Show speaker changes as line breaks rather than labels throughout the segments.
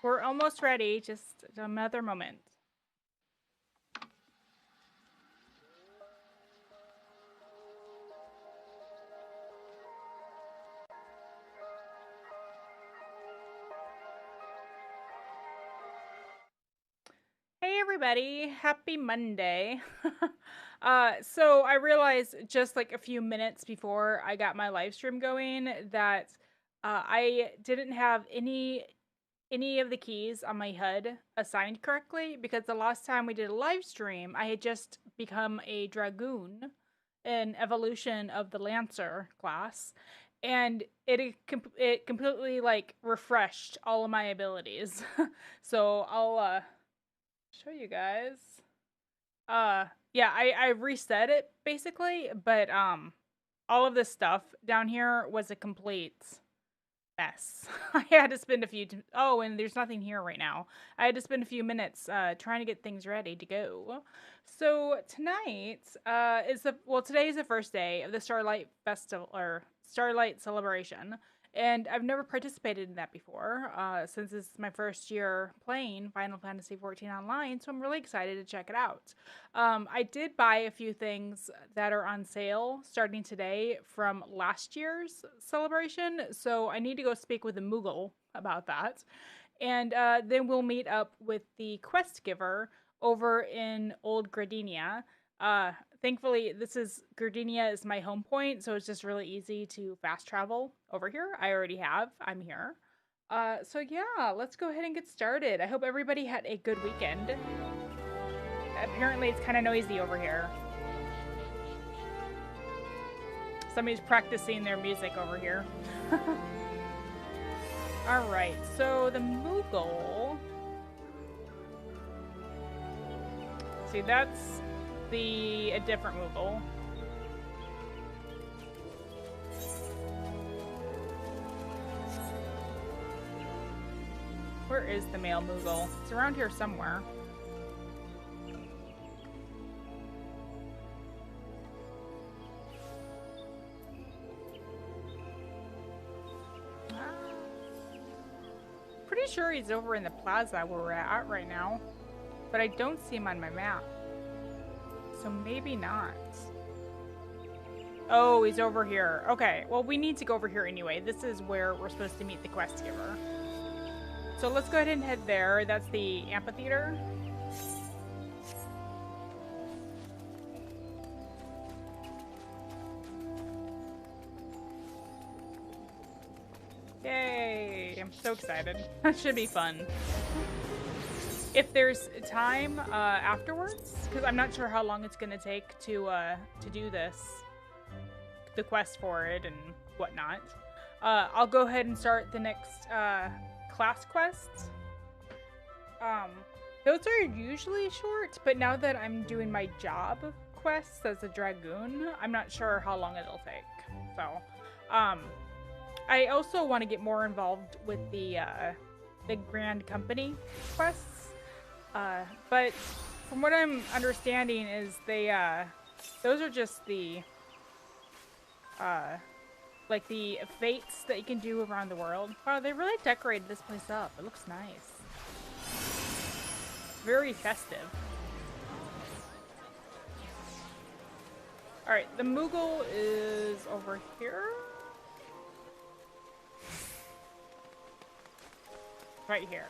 We're almost ready. Just another moment. Hey everybody, happy Monday. So I realized just like a few minutes before I got my live stream going that I didn't have any of the keys on my HUD assigned correctly because the last time we did a live stream, I had just become a Dragoon, an evolution of the Lancer class, and it completely like refreshed all of my abilities. So I'll show you guys. Yeah, I reset it basically, but all of this stuff down here was a complete mess. I had to spend a few oh, and there's nothing here right now. I had to spend a few minutes trying to get things ready to go. So tonight is the well today is the first day of the Starlight Festival or Starlight Celebration. And I've never participated in that before, since it's my first year playing Final Fantasy XIV Online, so I'm really excited to check it out. I did buy a few things that are on sale starting today from last year's celebration, so I need to go speak with the Moogle about that. And then we'll meet up with the quest giver over in Old Gardenia. Thankfully, Gardenia is my home point, so it's just really easy to fast travel over here. I already have. I'm here. So yeah, let's go ahead and get started. I hope everybody had a good weekend. Apparently, it's kind of noisy over here. Somebody's practicing their music over here. Alright, so the Moogle. See, that's a different Moogle. Where is the male Moogle? It's around here somewhere. Pretty sure he's over in the plaza where we're at right now, but I don't see him on my map. So maybe not. Oh, he's over here. Okay, well, we need to go over here anyway. This is where we're supposed to meet the quest giver. So let's go ahead and head there. That's the amphitheater. Yay! I'm so excited. That should be fun. If there's time afterwards, because I'm not sure how long it's gonna take to do this, the quest for it and whatnot. I'll go ahead and start the next class quests. Those are usually short, but now that I'm doing my job quests as a Dragoon, I'm not sure how long it'll take. So, I also want to get more involved with the Grand Company quests. But from what I'm understanding is those are just the like the fates that you can do around the world. Wow, they really decorated this place up. It looks nice. Very festive. Alright, the Moogle is over here. Right here.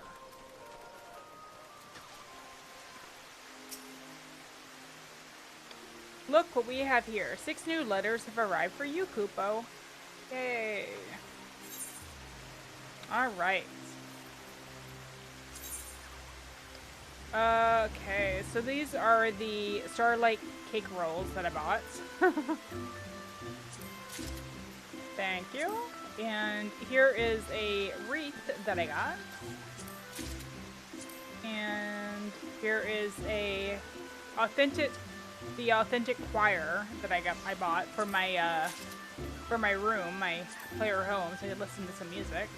Look what we have here. 6 new letters have arrived for you, Kupo. Yay. Alright. Okay, so these are the Starlight cake rolls that I bought. Thank you. And here is a wreath that I got. And here is the authentic choir that I bought for my room, my player home, so I could listen to some music.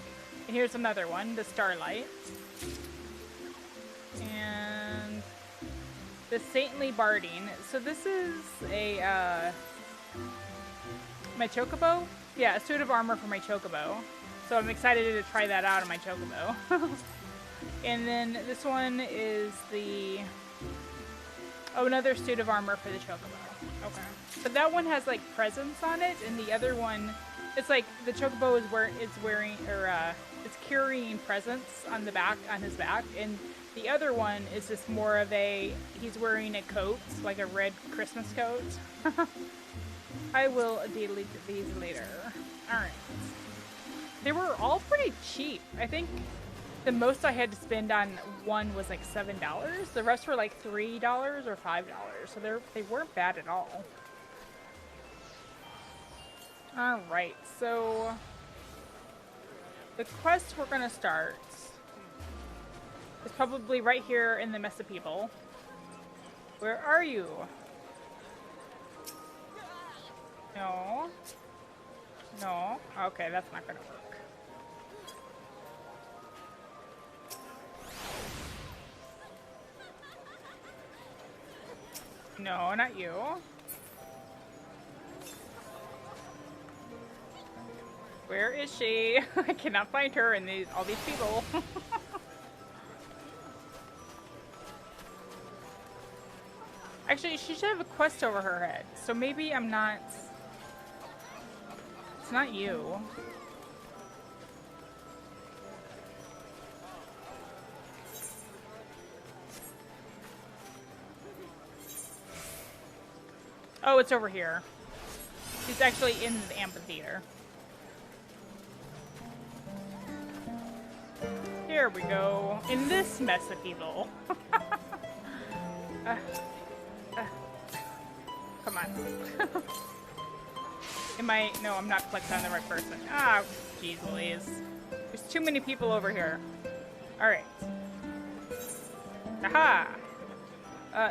And here's another one, the Starlight. And the Saintly Barding. So this is my Chocobo? Yeah, a suit of armor for my Chocobo. So I'm excited to try that out on my Chocobo. And then this one is the... Oh, another suit of armor for the chocobo. Okay. But that one has, like, presents on it, and the other one... It's like the chocobo it's carrying presents on the back, on his back, and the other one is just more of a... He's wearing a coat, like a red Christmas coat. I will delete these later. Alright. They were all pretty cheap. I think the most I had to spend on one was like $7. The rest were like $3 or $5. So they weren't bad at all. Alright, so the quest we're gonna start is probably right here in the mess of people. Where are you? No. No. Okay, that's not gonna work. No, not you. Where is she? I cannot find her in all these people. Actually, she should have a quest over her head. So maybe I'm not... It's not you. Oh, it's over here. She's actually in the amphitheater. Here we go. In this mess of people. Come on. No, I'm not clicking on the right person. Ah, jeez Louise. There's too many people over here. Alright. Aha!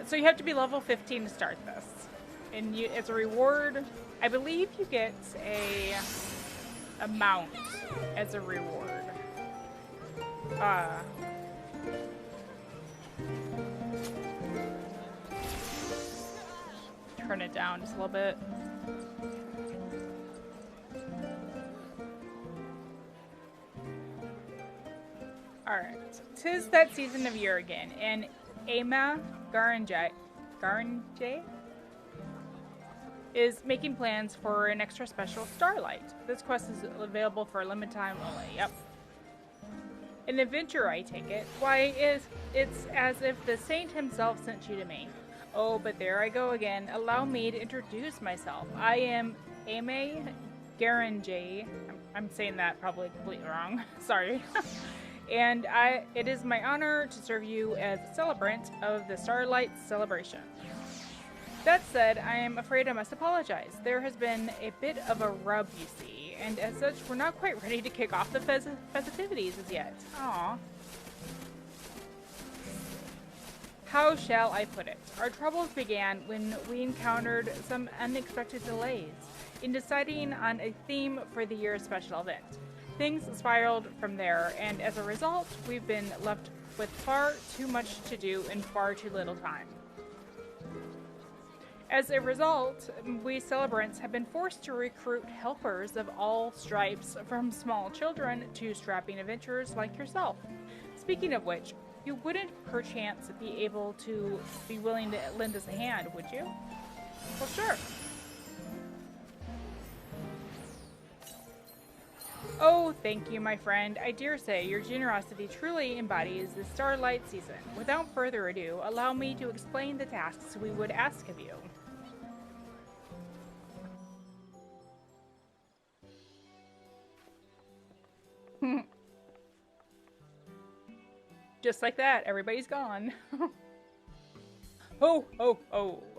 So you have to be level 15 to start this. And as a reward, I believe you get a mount as a reward. Turn it down just a little bit. Alright. 'Tis that season of year again, and Ama Garanje is making plans for an extra special Starlight. This quest is available for a limited time only. Yep. An adventure, I take it. Why, it's as if the saint himself sent you to me. Oh, but there I go again. Allow me to introduce myself. I am Ame Garanje. I'm saying that probably completely wrong. Sorry. And it is my honor to serve you as a celebrant of the Starlight Celebration. That said, I am afraid I must apologize. There has been a bit of a rub, you see, and as such, we're not quite ready to kick off the festivities as yet. Aww. How shall I put it? Our troubles began when we encountered some unexpected delays in deciding on a theme for the year's special event. Things spiraled from there, and as a result, we've been left with far too much to do in far too little time. As a result, we celebrants have been forced to recruit helpers of all stripes, from small children to strapping adventurers like yourself. Speaking of which, you wouldn't perchance be willing to lend us a hand, would you? Well, sure. Oh, thank you, my friend. I dare say your generosity truly embodies the Starlight season. Without further ado, allow me to explain the tasks we would ask of you. Just like that, everybody's gone. Oh,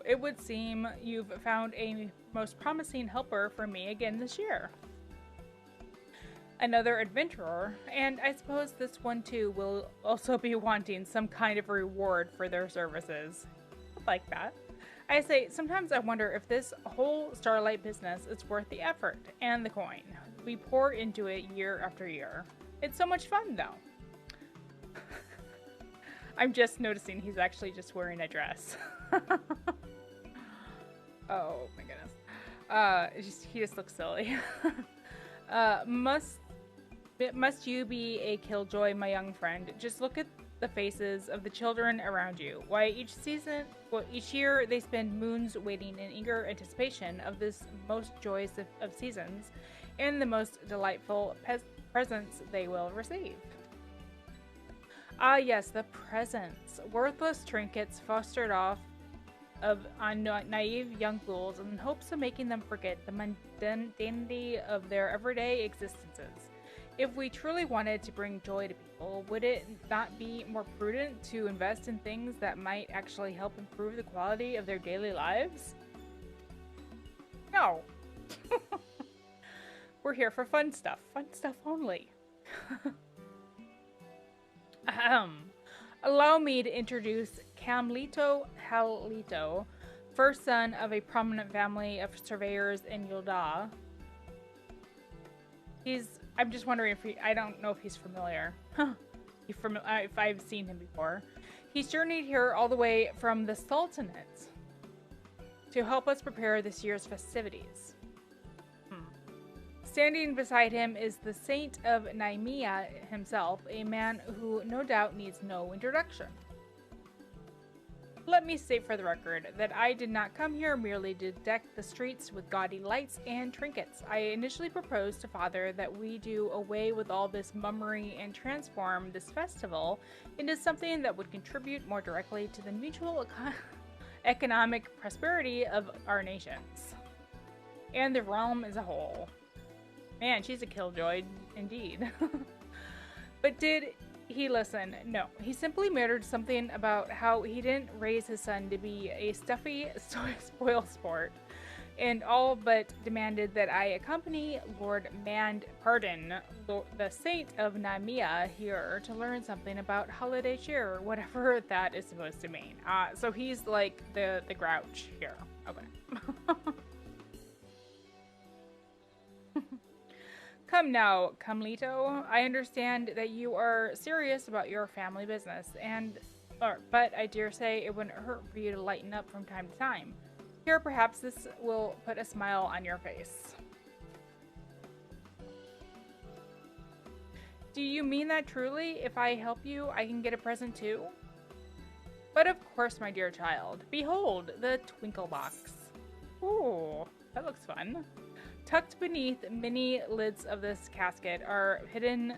it would seem you've found a most promising helper for me again this year. Another adventurer, and I suppose this one too will also be wanting some kind of reward for their services. Like that. I say, sometimes I wonder if this whole Starlight business is worth the effort and the coin we pour into it year after year. It's so much fun, though. I'm just noticing he's actually just wearing a dress. Oh my goodness. He just looks silly. Must you be a killjoy, my young friend? Just look at the faces of the children around you. Why, each year they spend moons waiting in eager anticipation of this most joyous of seasons and the most delightful presents they will receive. Ah, yes, the presents. Worthless trinkets fostered off on naive young fools in hopes of making them forget the mundanity of their everyday existences. If we truly wanted to bring joy to people, would it not be more prudent to invest in things that might actually help improve the quality of their daily lives? No. We're here for fun stuff only. Allow me to introduce Camlito Halito, first son of a prominent family of surveyors in Yulda. I'm just wondering if I don't know if he's familiar. If I've seen him before. He's journeyed here all the way from the Sultanate to help us prepare this year's festivities. Standing beside him is the Saint of Naimia himself, a man who no doubt needs no introduction. Let me state for the record that I did not come here merely to deck the streets with gaudy lights and trinkets. I initially proposed to Father that we do away with all this mummery and transform this festival into something that would contribute more directly to the mutual economic prosperity of our nations and the realm as a whole. Man, she's a killjoy, indeed. But did he listen? No. He simply muttered something about how he didn't raise his son to be a stuffy spoil sport, and all but demanded that I accompany the Saint of Namia here to learn something about holiday cheer, whatever that is supposed to mean. So he's like the grouch here. Okay. Come now, Camlito. I understand that you are serious about your family business, but I dare say it wouldn't hurt for you to lighten up from time to time. Here, perhaps this will put a smile on your face. Do you mean that truly? If I help you, I can get a present too? But of course, my dear child. Behold, the twinkle box. Ooh, that looks fun. Tucked beneath many lids of this casket are hidden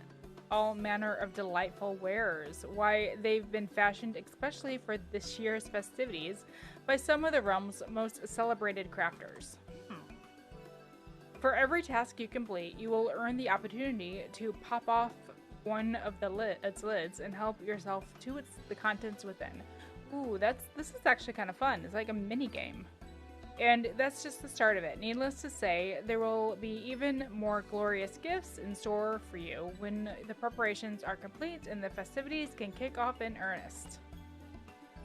all manner of delightful wares. Why, they've been fashioned especially for this year's festivities by some of the realm's most celebrated crafters. For every task you complete, you will earn the opportunity to pop off one of its lids and help yourself to the contents within. Ooh, this is actually kind of fun. It's like a mini game. And that's just the start of it. Needless to say, there will be even more glorious gifts in store for you when the preparations are complete and the festivities can kick off in earnest.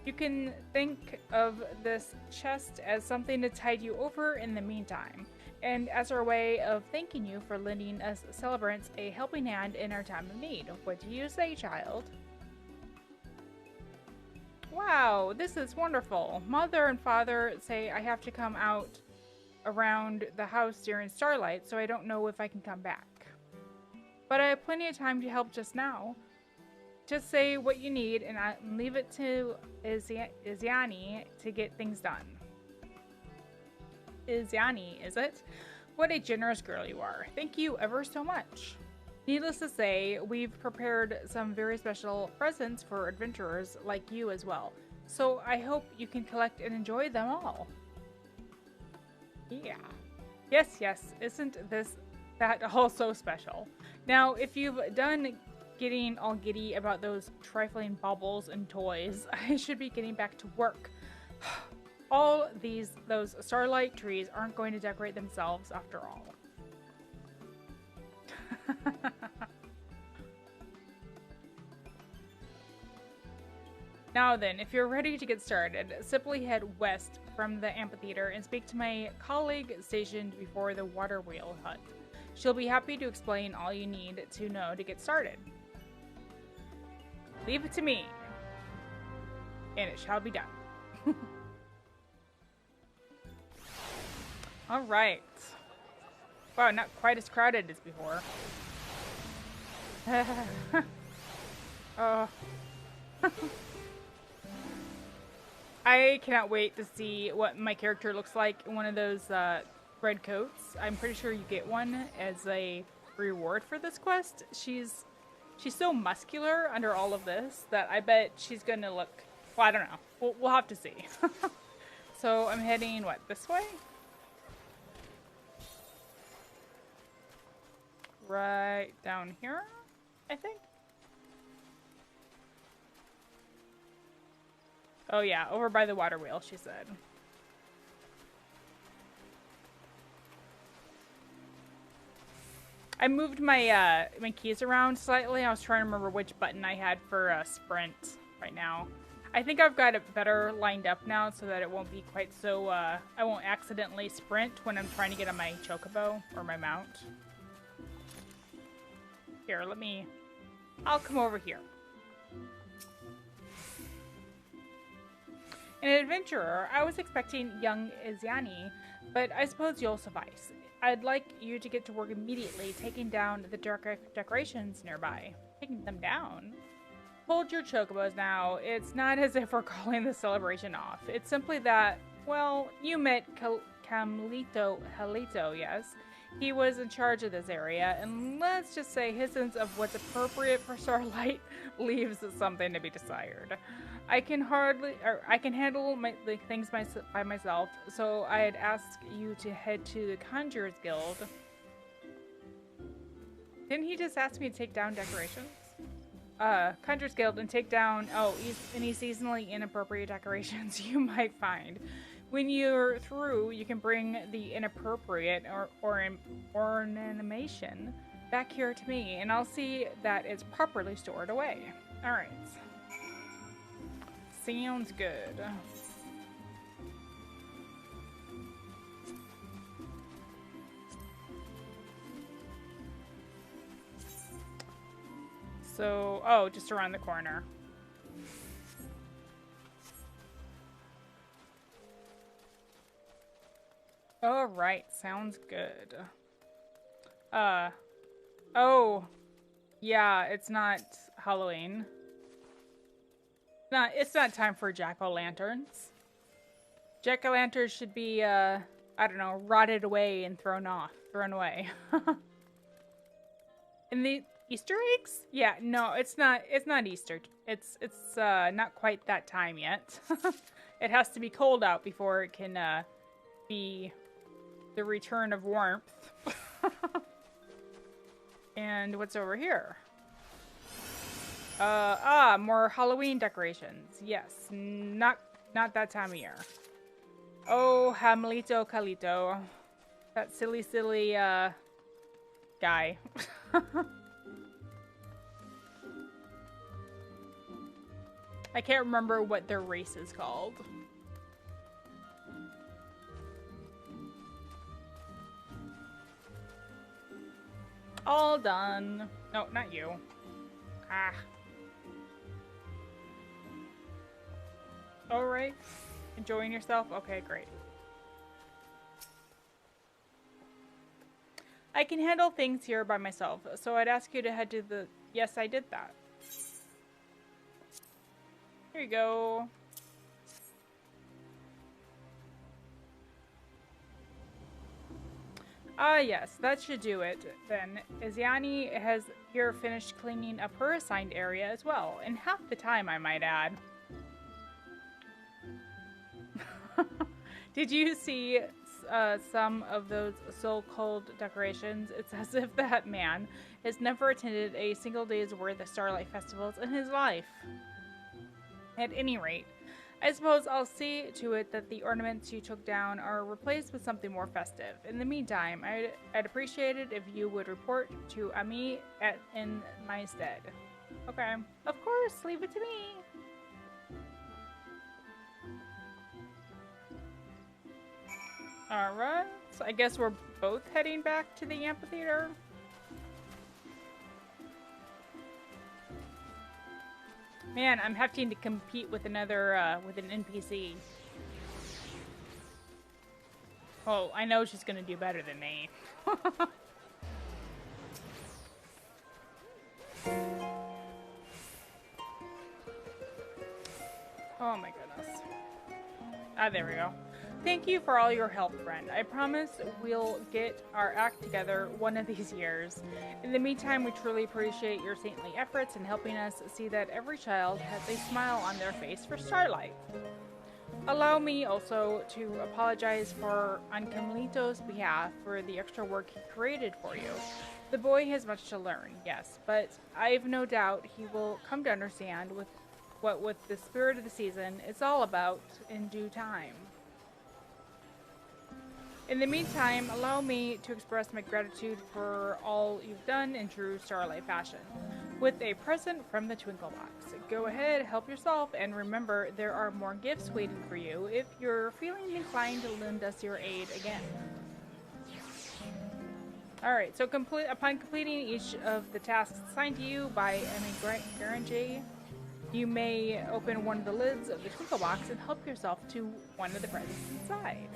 You can think of this chest as something to tide you over in the meantime, and as our way of thanking you for lending us celebrants a helping hand in our time of need. What do you say, child? Wow, this is wonderful. Mother and Father say I have to come out around the house during Starlight, so I don't know if I can come back. But I have plenty of time to help just now. Just say what you need, and I'll leave it to Iziani to get things done. Iziani, is it? What a generous girl you are. Thank you ever so much. Needless to say, we've prepared some very special presents for adventurers like you as well. So I hope you can collect and enjoy them all. Yeah. Yes, isn't that all so special? Now, if you've done getting all giddy about those trifling baubles and toys, I should be getting back to work. All those starlight trees aren't going to decorate themselves after all. Now then, if you're ready to get started, simply head west from the amphitheater and speak to my colleague stationed before the water wheel hut. She'll be happy to explain all you need to know to get started. Leave it to me, and it shall be done. Alright. Wow, not quite as crowded as before. Oh. I cannot wait to see what my character looks like in one of those red coats. I'm pretty sure you get one as a reward for this quest. She's so muscular under all of this that I bet she's gonna look. Well, I don't know. We'll have to see. So I'm heading what, this way? Right down here, I think. Oh yeah, over by the water wheel, she said. I moved my my keys around slightly. I was trying to remember which button I had for sprint right now. I think I've got it better lined up now so that it won't be quite so, I won't accidentally sprint when I'm trying to get on my chocobo or my mount. Here, I'll come over here. An adventurer, I was expecting young Iziani, but I suppose you'll suffice. I'd like you to get to work immediately, taking down the decorations nearby. Taking them down? Hold your chocobos now. It's not as if we're calling the celebration off. It's simply that, well, you met Halito, yes? He was in charge of this area, and let's just say his sense of what's appropriate for Starlight leaves something to be desired. I can handle the things by myself, so I'd ask you to head to the Conjurers Guild. Didn't he just ask me to take down decorations? Conjurers Guild and take down, any seasonally inappropriate decorations you might find. When you're through, you can bring the inappropriate or ornamentation back here to me, and I'll see that it's properly stored away. Alright. Sounds good. So, oh, just around the corner. All right, sounds good. Oh, yeah, it's not Halloween. It's not time for jack-o'-lanterns. Jack-o'-lanterns should be, I don't know, rotted away and thrown away. And the Easter eggs? Yeah, no, it's not Easter. It's not quite that time yet. It has to be cold out before it can, be the return of warmth. And what's over here? More Halloween decorations. Yes, not that time of year. Oh, Hamlito Calito. That silly, guy. I can't remember what their race is called. All done. No, not you. Ah. Alright. Enjoying yourself? Okay, great. I can handle things here by myself, so I'd ask you to head to the... Yes, I did that. Here you go. Ah, yes, that should do it, then. Iziani has here finished cleaning up her assigned area as well, in half the time, I might add. Did you see some of those so-called decorations? It's as if that man has never attended a single day's worth of Starlight festivals in his life. At any rate, I suppose I'll see to it that the ornaments you took down are replaced with something more festive. In the meantime, I'd appreciate it if you would report to Ami in my stead. Okay. Of course, leave it to me. Alright, so I guess we're both heading back to the amphitheater. Man, I'm having to compete with another, with an NPC. Oh, I know she's gonna do better than me. Oh my goodness. Ah, there we go. Thank you for all your help, friend. I promise we'll get our act together one of these years. In the meantime, we truly appreciate your saintly efforts in helping us see that every child has a smile on their face for Starlight. Allow me also to apologize on Camilito's behalf for the extra work he created for you. The boy has much to learn, yes, but I've no doubt he will come to understand with the spirit of the season it's all about in due time. In the meantime, allow me to express my gratitude for all you've done in true Starlight fashion. With a present from the Twinkle Box. Go ahead, help yourself, and remember there are more gifts waiting for you if you're feeling inclined to lend us your aid again. Alright, so upon completing each of the tasks assigned to you by Emmy Garange, you may open one of the lids of the Twinkle Box and help yourself to one of the presents inside.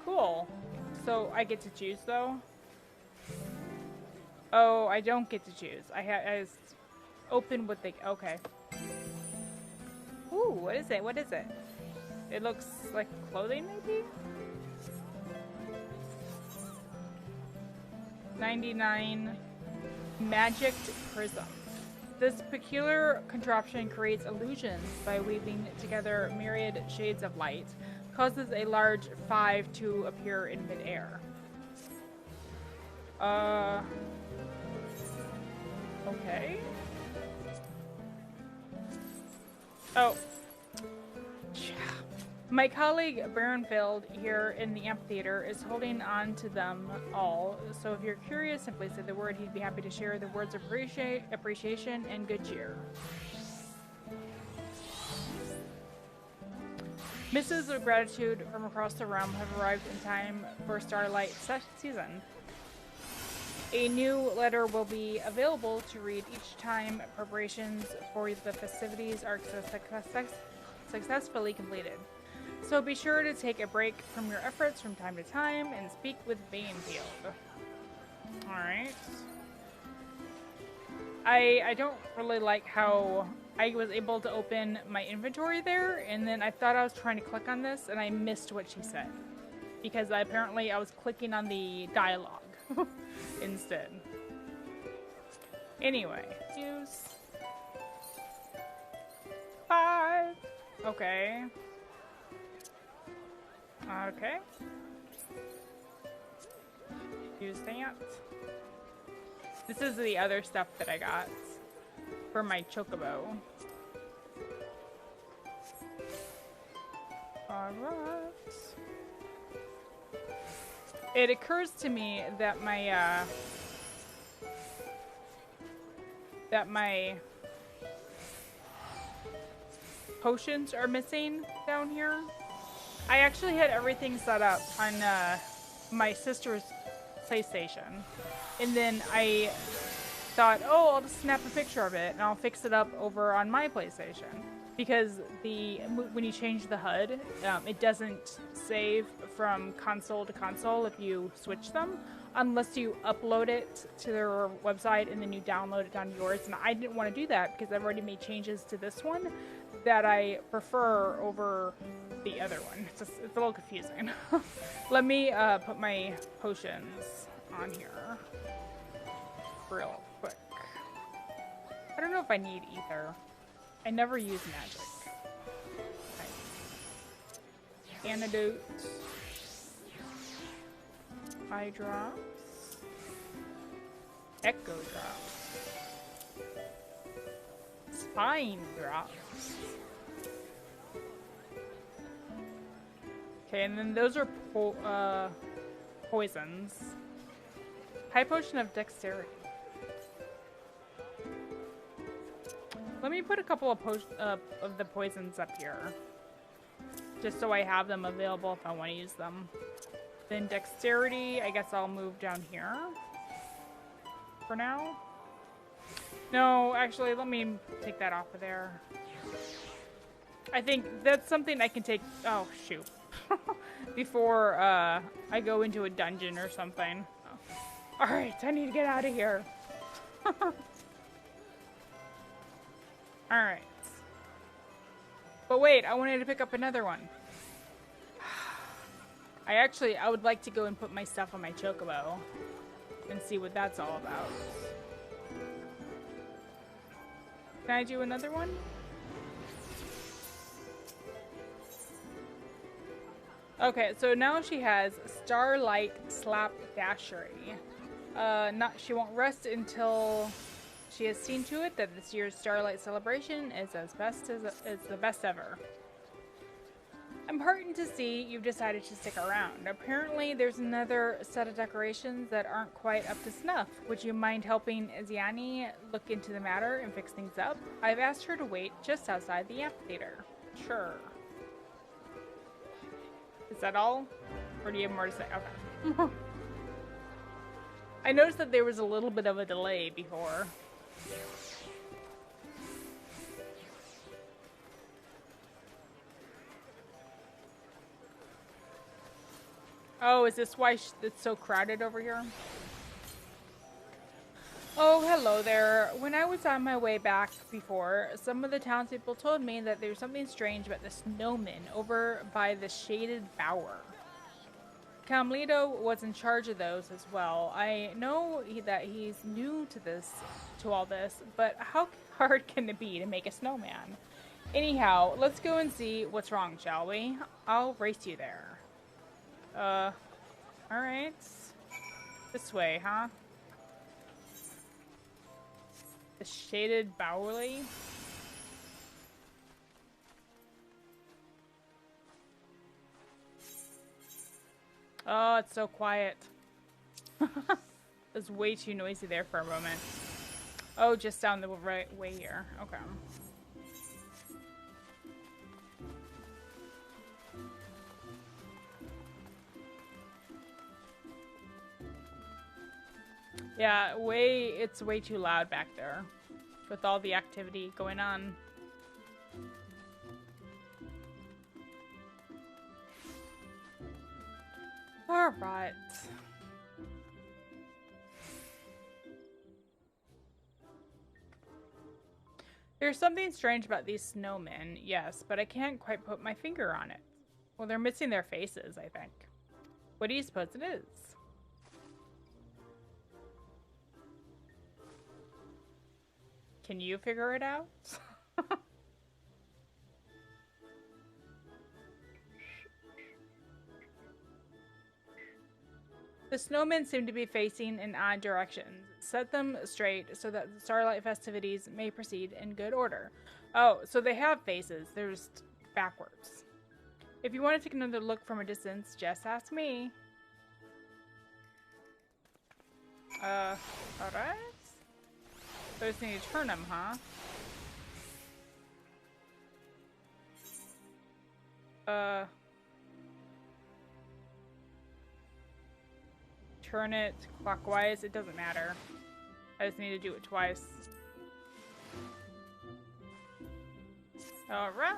Cool. So I get to choose though? Oh, I don't get to choose. I open what they... Okay. Ooh, what is it? What is it? It looks like clothing, maybe? 99 Magic Prism. This peculiar contraption creates illusions by weaving together myriad shades of light. Causes a large 5 to appear in midair. Okay. Oh. My colleague Baronfield here in the amphitheater is holding on to them all, so if you're curious, simply say the word. He'd be happy to share the words of appreciation and good cheer. Misses of gratitude from across the realm have arrived in time for Starlight season. A new letter will be available to read each time preparations for the festivities are successfully completed. So be sure to take a break from your efforts from time to time and speak with Banefield. Alright. I don't really like how I was able to open my inventory there, and then I thought I was trying to click on this, and I missed what she said. Because apparently I was clicking on the dialogue instead. Anyway, use 5. Okay. Okay. Use that. This is the other stuff that I got for my chocobo. Alright. It occurs to me that my potions are missing down here. I actually had everything set up on my sister's PlayStation, and then I thought, oh, I'll just snap a picture of it and I'll fix it up over on my PlayStation, because when you change the HUD, it doesn't save from console to console if you switch them, unless you upload it to their website and then you download it down yours. And I didn't want to do that because I've already made changes to this one that I prefer over the other one. It's a little confusing. Let me put my potions on here real quick. I don't know if I need either. I never use magic. Okay. Antidote. Eye drops. Echo drops. Spine drops. Okay, and then those are poisons. High potion of dexterity. Let me put a couple of the poisons up here, just so I have them available if I want to use them. Then dexterity, I guess I'll move down here for now. No, actually, let me take that off of there. I think that's something I can take. Oh, shoot. Before I go into a dungeon or something. Oh. Alright, I need to get out of here. Alright. But wait, I wanted to pick up another one. I would like to go and put my stuff on my chocobo and see what that's all about. Can I do another one? Okay, so now she has Starlight Slapdashery. She won't rest until she has seen to it that this year's Starlight Celebration is the best ever. I'm heartened to see you've decided to stick around. Apparently, there's another set of decorations that aren't quite up to snuff. Would you mind helping Ziani look into the matter and fix things up? I've asked her to wait just outside the amphitheater. Sure. Is that all? Or do you have more to say? Okay. I noticed that there was a little bit of a delay before. Oh, is this why it's so crowded over here? Oh, hello there. When I was on my way back before, some of the townspeople told me that there's something strange about the snowman over by the shaded bower. Camlito was in charge of those as well. I know that he's new to all this, but how hard can it be to make a snowman? Anyhow, let's go and see what's wrong, shall we? I'll race you there. Alright. This way, huh? The shaded Bowerly. Oh, it's so quiet. It was way too noisy there for a moment. Oh, just down the right way here. Okay. Yeah, it's way too loud back there with all the activity going on. All right. There's something strange about these snowmen, yes, but I can't quite put my finger on it. Well, they're missing their faces, I think. What do you suppose it is? Can you figure it out? The snowmen seem to be facing in odd directions. Set them straight so that the Starlight festivities may proceed in good order. Oh, so they have faces. They're just backwards. If you want to take another look from a distance, just ask me. Alright. So I just need to turn them, huh? Turn it clockwise. It doesn't matter. I just need to do it twice. Alright.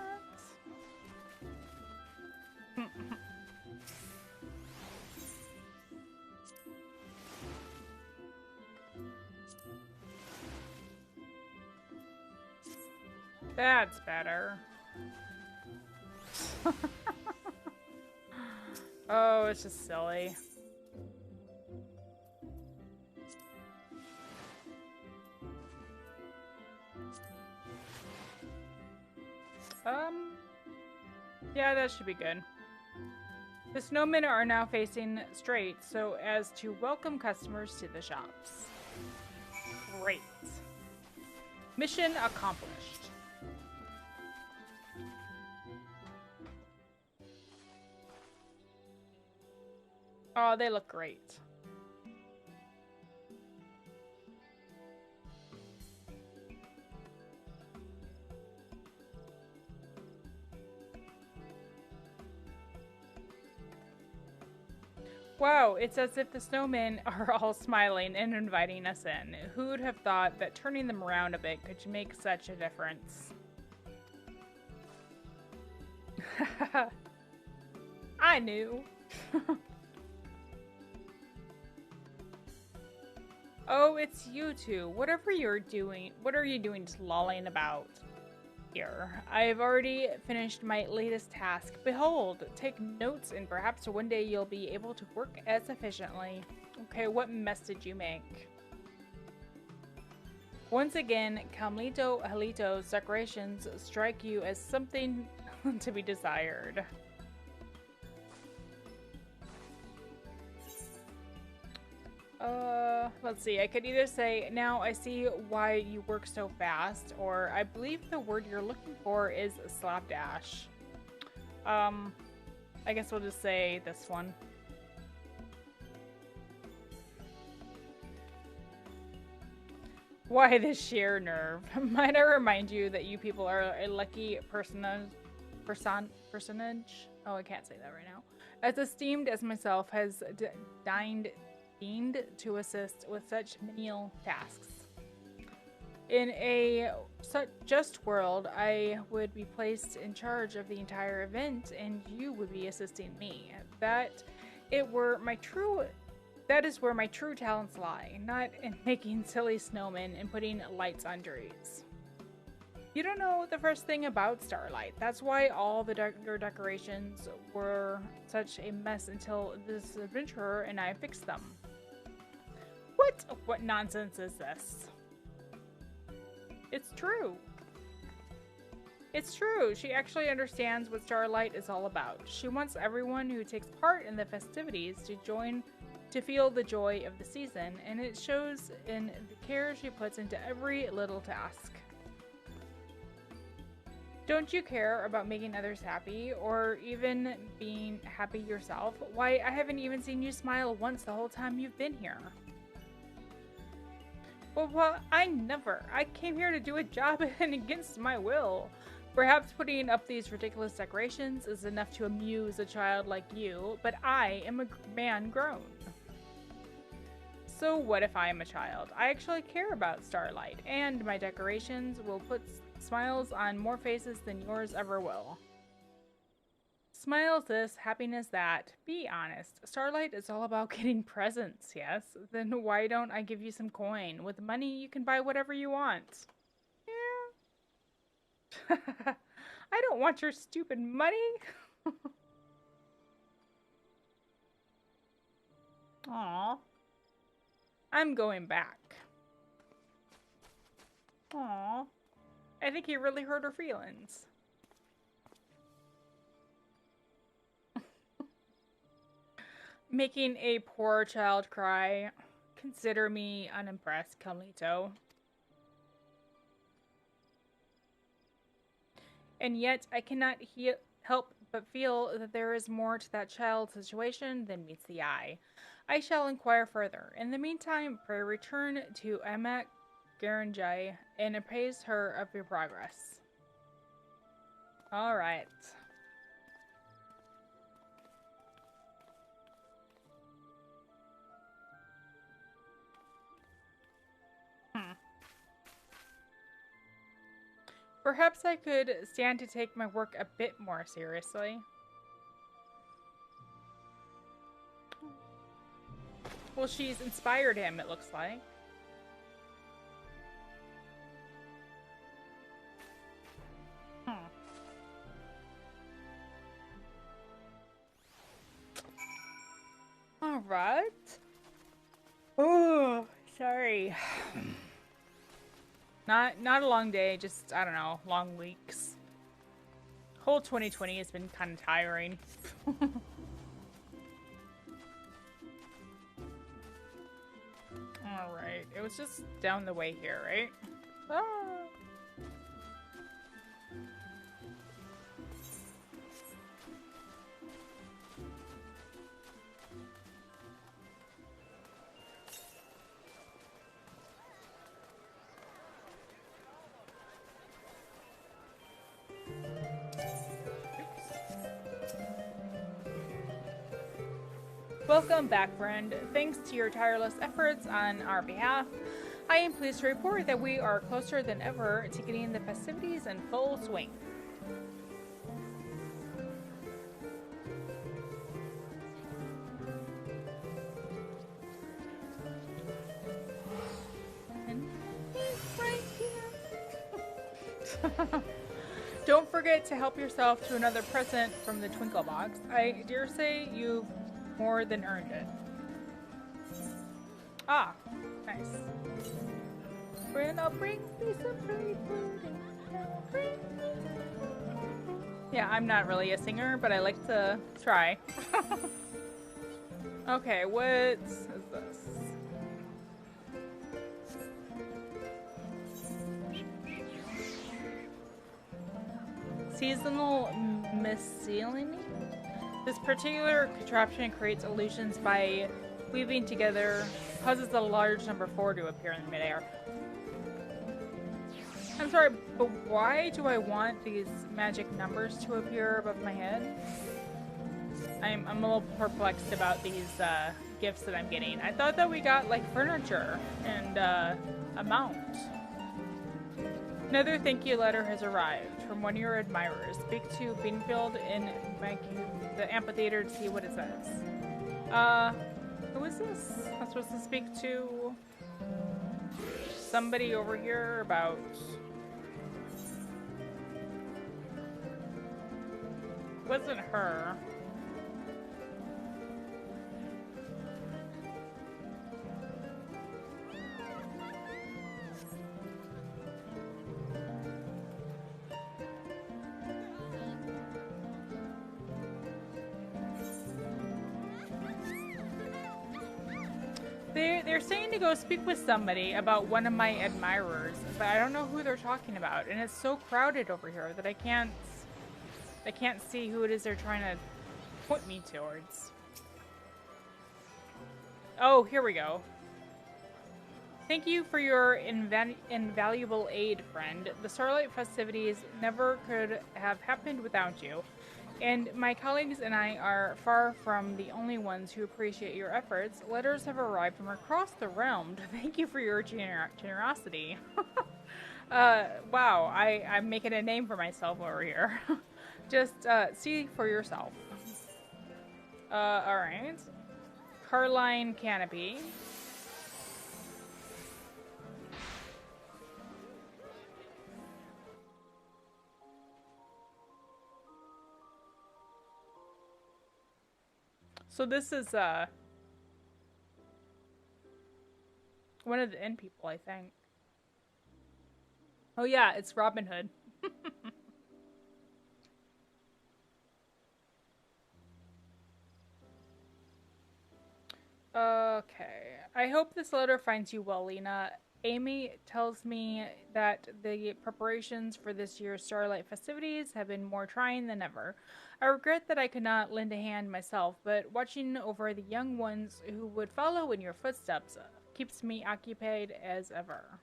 That's better. Oh, it's just silly. Yeah, that should be good. The snowmen are now facing straight so as to welcome customers to the shops. Great. Mission accomplished. Oh, they look great. Wow, it's as if the snowmen are all smiling and inviting us in. Who'd have thought that turning them around a bit could make such a difference? I knew. Oh, it's you two. What are you doing just lolling about? Here, I've already finished my latest task. Behold, take notes and perhaps one day you'll be able to work as efficiently. Okay, what mess did you make? Once again, Camlito Halito's decorations strike you as something to be desired. Let's see. I could either say, now I see why you work so fast, or I believe the word you're looking for is slapdash. I guess we'll just say this one. Why this sheer nerve? Might I remind you that you people are a lucky personage? Oh, I can't say that right now. As esteemed as myself has deemed to assist with such menial tasks. In a such just world, I would be placed in charge of the entire event, and you would be assisting me. That is where my true talents lie, not in making silly snowmen and putting lights on trees. You don't know the first thing about Starlight. That's why all your decorations were such a mess until this adventurer and I fixed them. What nonsense is this? It's true. It's true. She actually understands what Starlight is all about. She wants everyone who takes part in the festivities to feel the joy of the season, and it shows in the care she puts into every little task. Don't you care about making others happy, or even being happy yourself? Why, I haven't even seen you smile once the whole time you've been here. Well, I came here to do a job and against my will. Perhaps putting up these ridiculous decorations is enough to amuse a child like you, but I am a man grown. So what if I am a child? I actually care about Starlight, and my decorations will put smiles on more faces than yours ever will. Smiles this, happiness that. Be honest. Starlight is all about getting presents, yes? Then why don't I give you some coin? With money, you can buy whatever you want. Yeah. I don't want your stupid money. Aw. I'm going back. Aw. I think he really hurt her feelings. Making a poor child cry. Consider me unimpressed, Camlito. And yet, I cannot help but feel that there is more to that child's situation than meets the eye. I shall inquire further. In the meantime, pray return to Amak Garanjai and appraise her of your progress. Alright. Perhaps I could stand to take my work a bit more seriously. Well, she's inspired him, it looks like. Alright. Oh, sorry. Not a long day, just, I don't know, long weeks. Whole 2020 has been kind of tiring. Alright, it was just down the way here, right? Ah. Welcome back, friend. Thanks to your tireless efforts on our behalf, I am pleased to report that we are closer than ever to getting the festivities in full swing. Don't forget to help yourself to another present from the Twinkle Box. I dare say you've more than earned it. Ah, nice. When I'll bring me some pretty pudding. Yeah, I'm not really a singer, but I like to try. Okay, what is this? Seasonal Miscellany? This particular contraption creates illusions by weaving together, causes a large number 4 to appear in midair. I'm sorry, but why do I want these magic numbers to appear above my head? I'm a little perplexed about these gifts that I'm getting. I thought that we got like furniture and a mount. Another thank you letter has arrived from one of your admirers. Speak to Beanfield in the amphitheater to see what it says. Who is this? I'm supposed to speak to somebody over here about... It wasn't her. They're saying to go speak with somebody about one of my admirers, but I don't know who they're talking about, and it's so crowded over here that I can't see who it is they're trying to point me towards. Oh, here we go. Thank you for your invaluable aid, friend. The Starlight festivities never could have happened without you. And my colleagues and I are far from the only ones who appreciate your efforts. Letters have arrived from across the realm to thank you for your generosity. Wow, I'm making a name for myself over here. Just see for yourself. Alright. Carline Canopy. So this is one of the inn people, I think. Oh yeah, it's Robin Hood. Okay. I hope this letter finds you well, Lena. Amy tells me that the preparations for this year's Starlight festivities have been more trying than ever. I regret that I could not lend a hand myself, but watching over the young ones who would follow in your footsteps keeps me occupied as ever.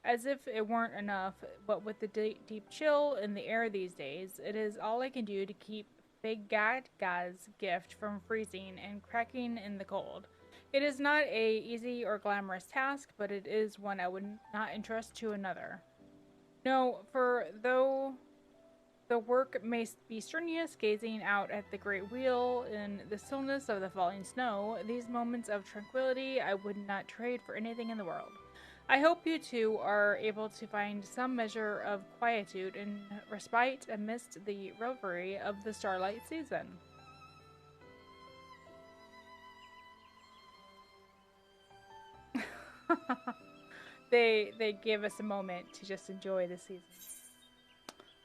As if it weren't enough, but with the deep chill in the air these days, it is all I can do to keep Big Gad's gift from freezing and cracking in the cold. It is not a easy or glamorous task, but it is one I would not entrust to another. No, for though the work may be strenuous, gazing out at the great wheel in the stillness of the falling snow, these moments of tranquility I would not trade for anything in the world. I hope you two are able to find some measure of quietude and respite amidst the revelry of the Starlight season. They give us a moment to just enjoy the season.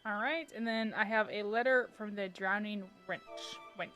Alright, and then I have a letter from the drowning wench.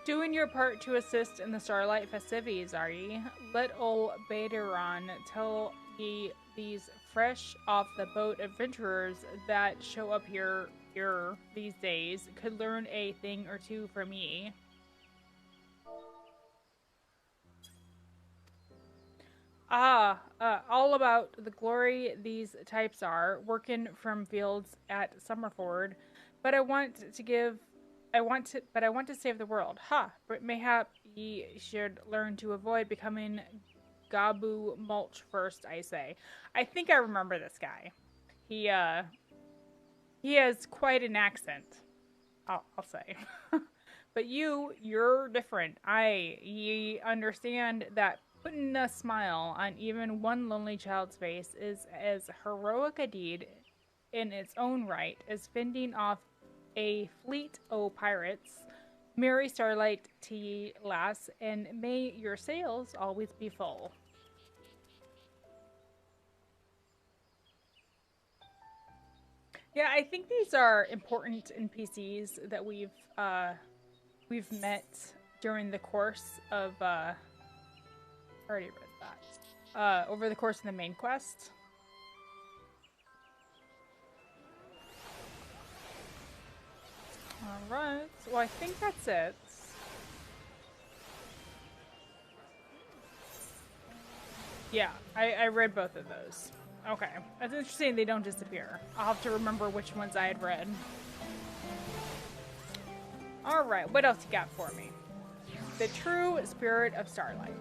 Doing your part to assist in the Starlight festivities, are ye? Let ol' Baderon tell ye these fresh off the boat adventurers that show up here these days could learn a thing or two from ye. All about the glory these types are, working from fields at Summerford, but I want to save the world. Ha! But mayhap ye should learn to avoid becoming Gabu mulch first, I say. I think I remember this guy. He uh he has quite an accent. I'll say. But you're different. Ye understand that putting a smile on even one lonely child's face is as heroic a deed in its own right as fending off a fleet o' pirates. Merry starlight to ye, lass, and may your sails always be full. Yeah, I think these are important NPCs that we've met during the course of I already read that. Over the course of the main quest. Alright. Well, I think that's it. Yeah, I read both of those. Okay. That's interesting they don't disappear. I'll have to remember which ones I had read. Alright, what else you got for me? The true spirit of Starlight.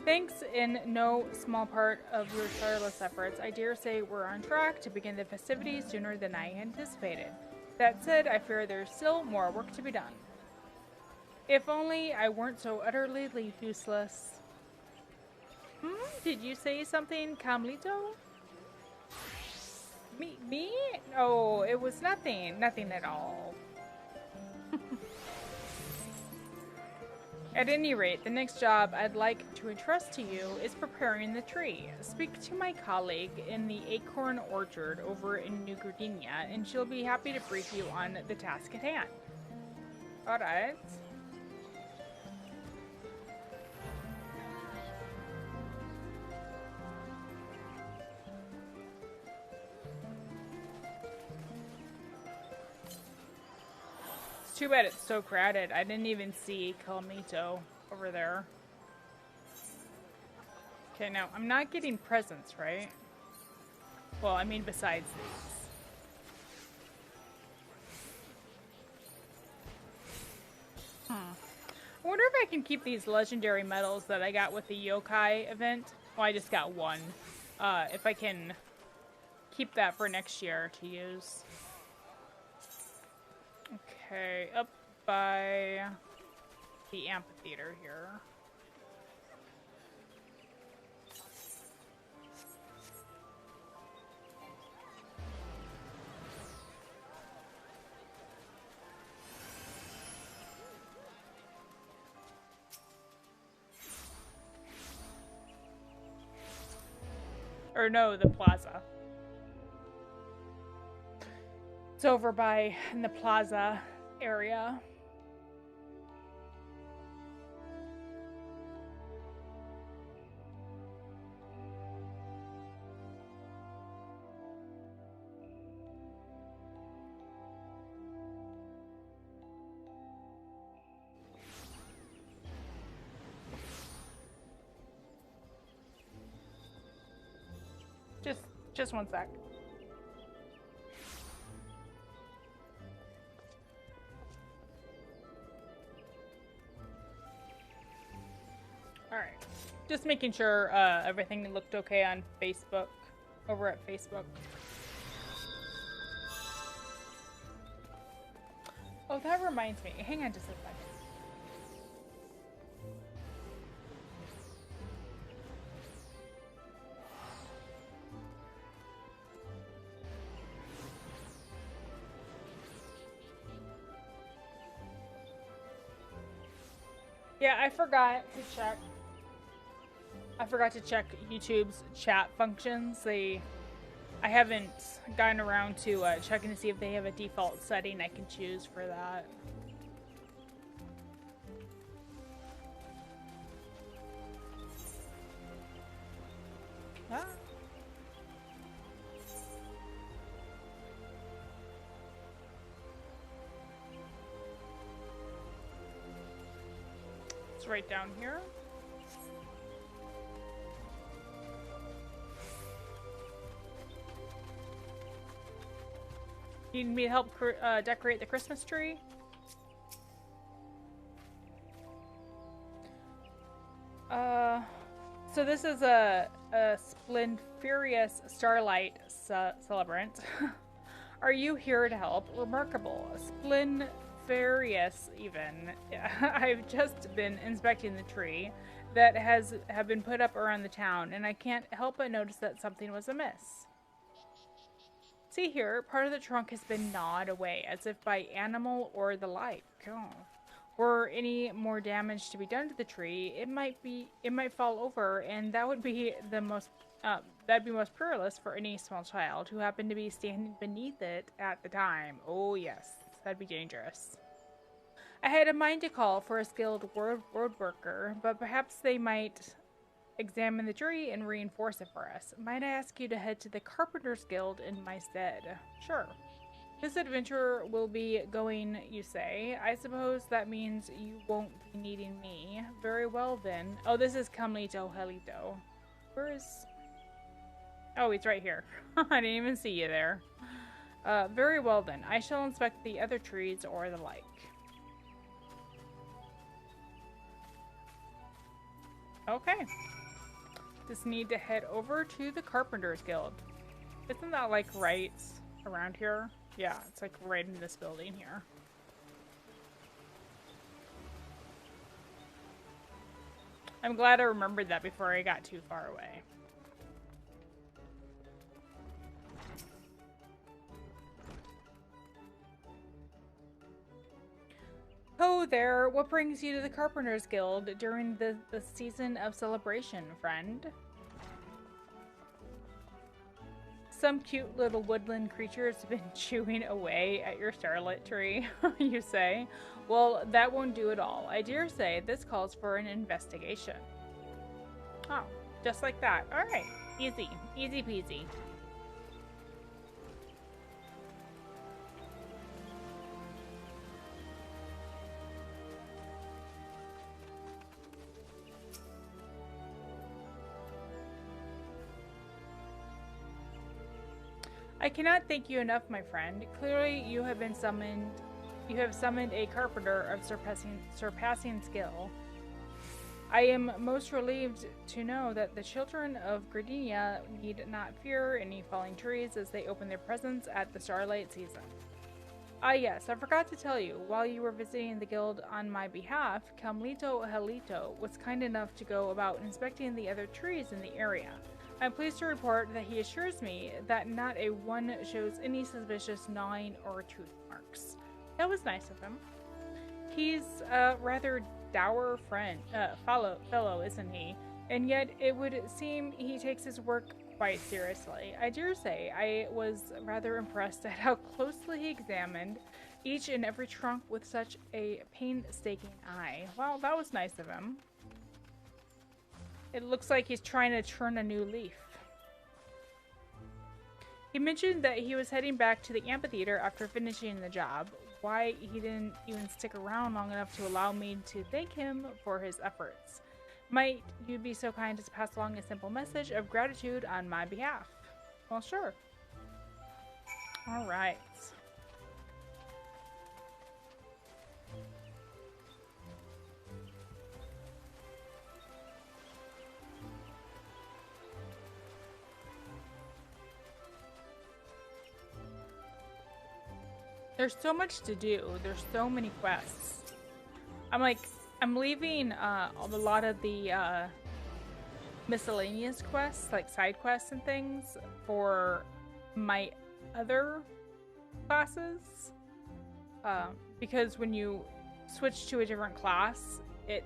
Thanks in no small part of your tireless efforts, I dare say we're on track to begin the festivities sooner than I anticipated. That said, I fear there's still more work to be done. If only I weren't so utterly useless. Did you say something, Camlito? Me? Oh, it was nothing. Nothing at all. At any rate, the next job I'd like to entrust to you is preparing the tree. Speak to my colleague in the Acorn Orchard over in New Gardenia, and she'll be happy to brief you on the task at hand. Alright. Too bad it's so crowded. I didn't even see Calamito over there. Okay, now I'm not getting presents, right? Well, I mean besides these. I wonder if I can keep these legendary medals that I got with the yokai event. Well, I just got one. If I can keep that for next year to use. Okay, up by the amphitheater here. Or no, the plaza. It's over by in the plaza area. Just one sec. Alright. Just making sure everything looked okay on Facebook. Over at Facebook. Oh, that reminds me. Hang on just a second. Yeah, I forgot to check YouTube's chat functions. I haven't gotten around to checking to see if they have a default setting I can choose for that. Ah. It's right down here. You need me to help decorate the Christmas tree? Uh, so this is a Splenfurious Starlight Celebrant. Are you here to help? Remarkable. Splenfurious, even. I've just been inspecting the tree that have been put up around the town, and I can't help but notice that something was amiss. See here, part of the trunk has been gnawed away, as if by animal or the like. Oh. Were any more damage to be done to the tree, it might fall over, and that would be that'd be most perilous for any small child who happened to be standing beneath it at the time. Oh yes, that'd be dangerous. I had a mind to call for a skilled road worker, but perhaps they might examine the tree and reinforce it for us. Might I ask you to head to the Carpenters Guild in my stead? Sure. This adventure will be going, you say. I suppose that means you won't be needing me. Very well then. Oh, this is Camlito Helito. Where is... Oh, he's right here. I didn't even see you there. Very well then. I shall inspect the other trees or the like. Okay. Just need to head over to the Carpenters Guild. Isn't that like right around here? Yeah, it's like right in this building here. I'm glad I remembered that before I got too far away. Oh there, what brings you to the Carpenters Guild during the season of celebration, friend? Some cute little woodland creatures have been chewing away at your starlit tree, you say? Well, that won't do at all. I dare say this calls for an investigation. Oh, just like that. Alright, easy. Easy peasy. I cannot thank you enough, my friend. Clearly, you have summoned a carpenter of surpassing skill. I am most relieved to know that the children of Gardenia need not fear any falling trees as they open their presents at the Starlight season. Ah yes, I forgot to tell you, while you were visiting the guild on my behalf, Camlito Helito was kind enough to go about inspecting the other trees in the area. I'm pleased to report that he assures me that not a one shows any suspicious gnawing or tooth marks. That was nice of him. He's a rather dour fellow, isn't he? And yet it would seem he takes his work quite seriously. I dare say I was rather impressed at how closely he examined each and every trunk with such a painstaking eye. Well, that was nice of him. It looks like he's trying to turn a new leaf. He mentioned that he was heading back to the amphitheater after finishing the job. Why he didn't even stick around long enough to allow me to thank him for his efforts. Might you be so kind as to pass along a simple message of gratitude on my behalf? Well, sure. Alright. There's so much to do. There's so many quests. I'm leaving a lot of the miscellaneous quests, like side quests and things, for my other classes. Because when you switch to a different class, it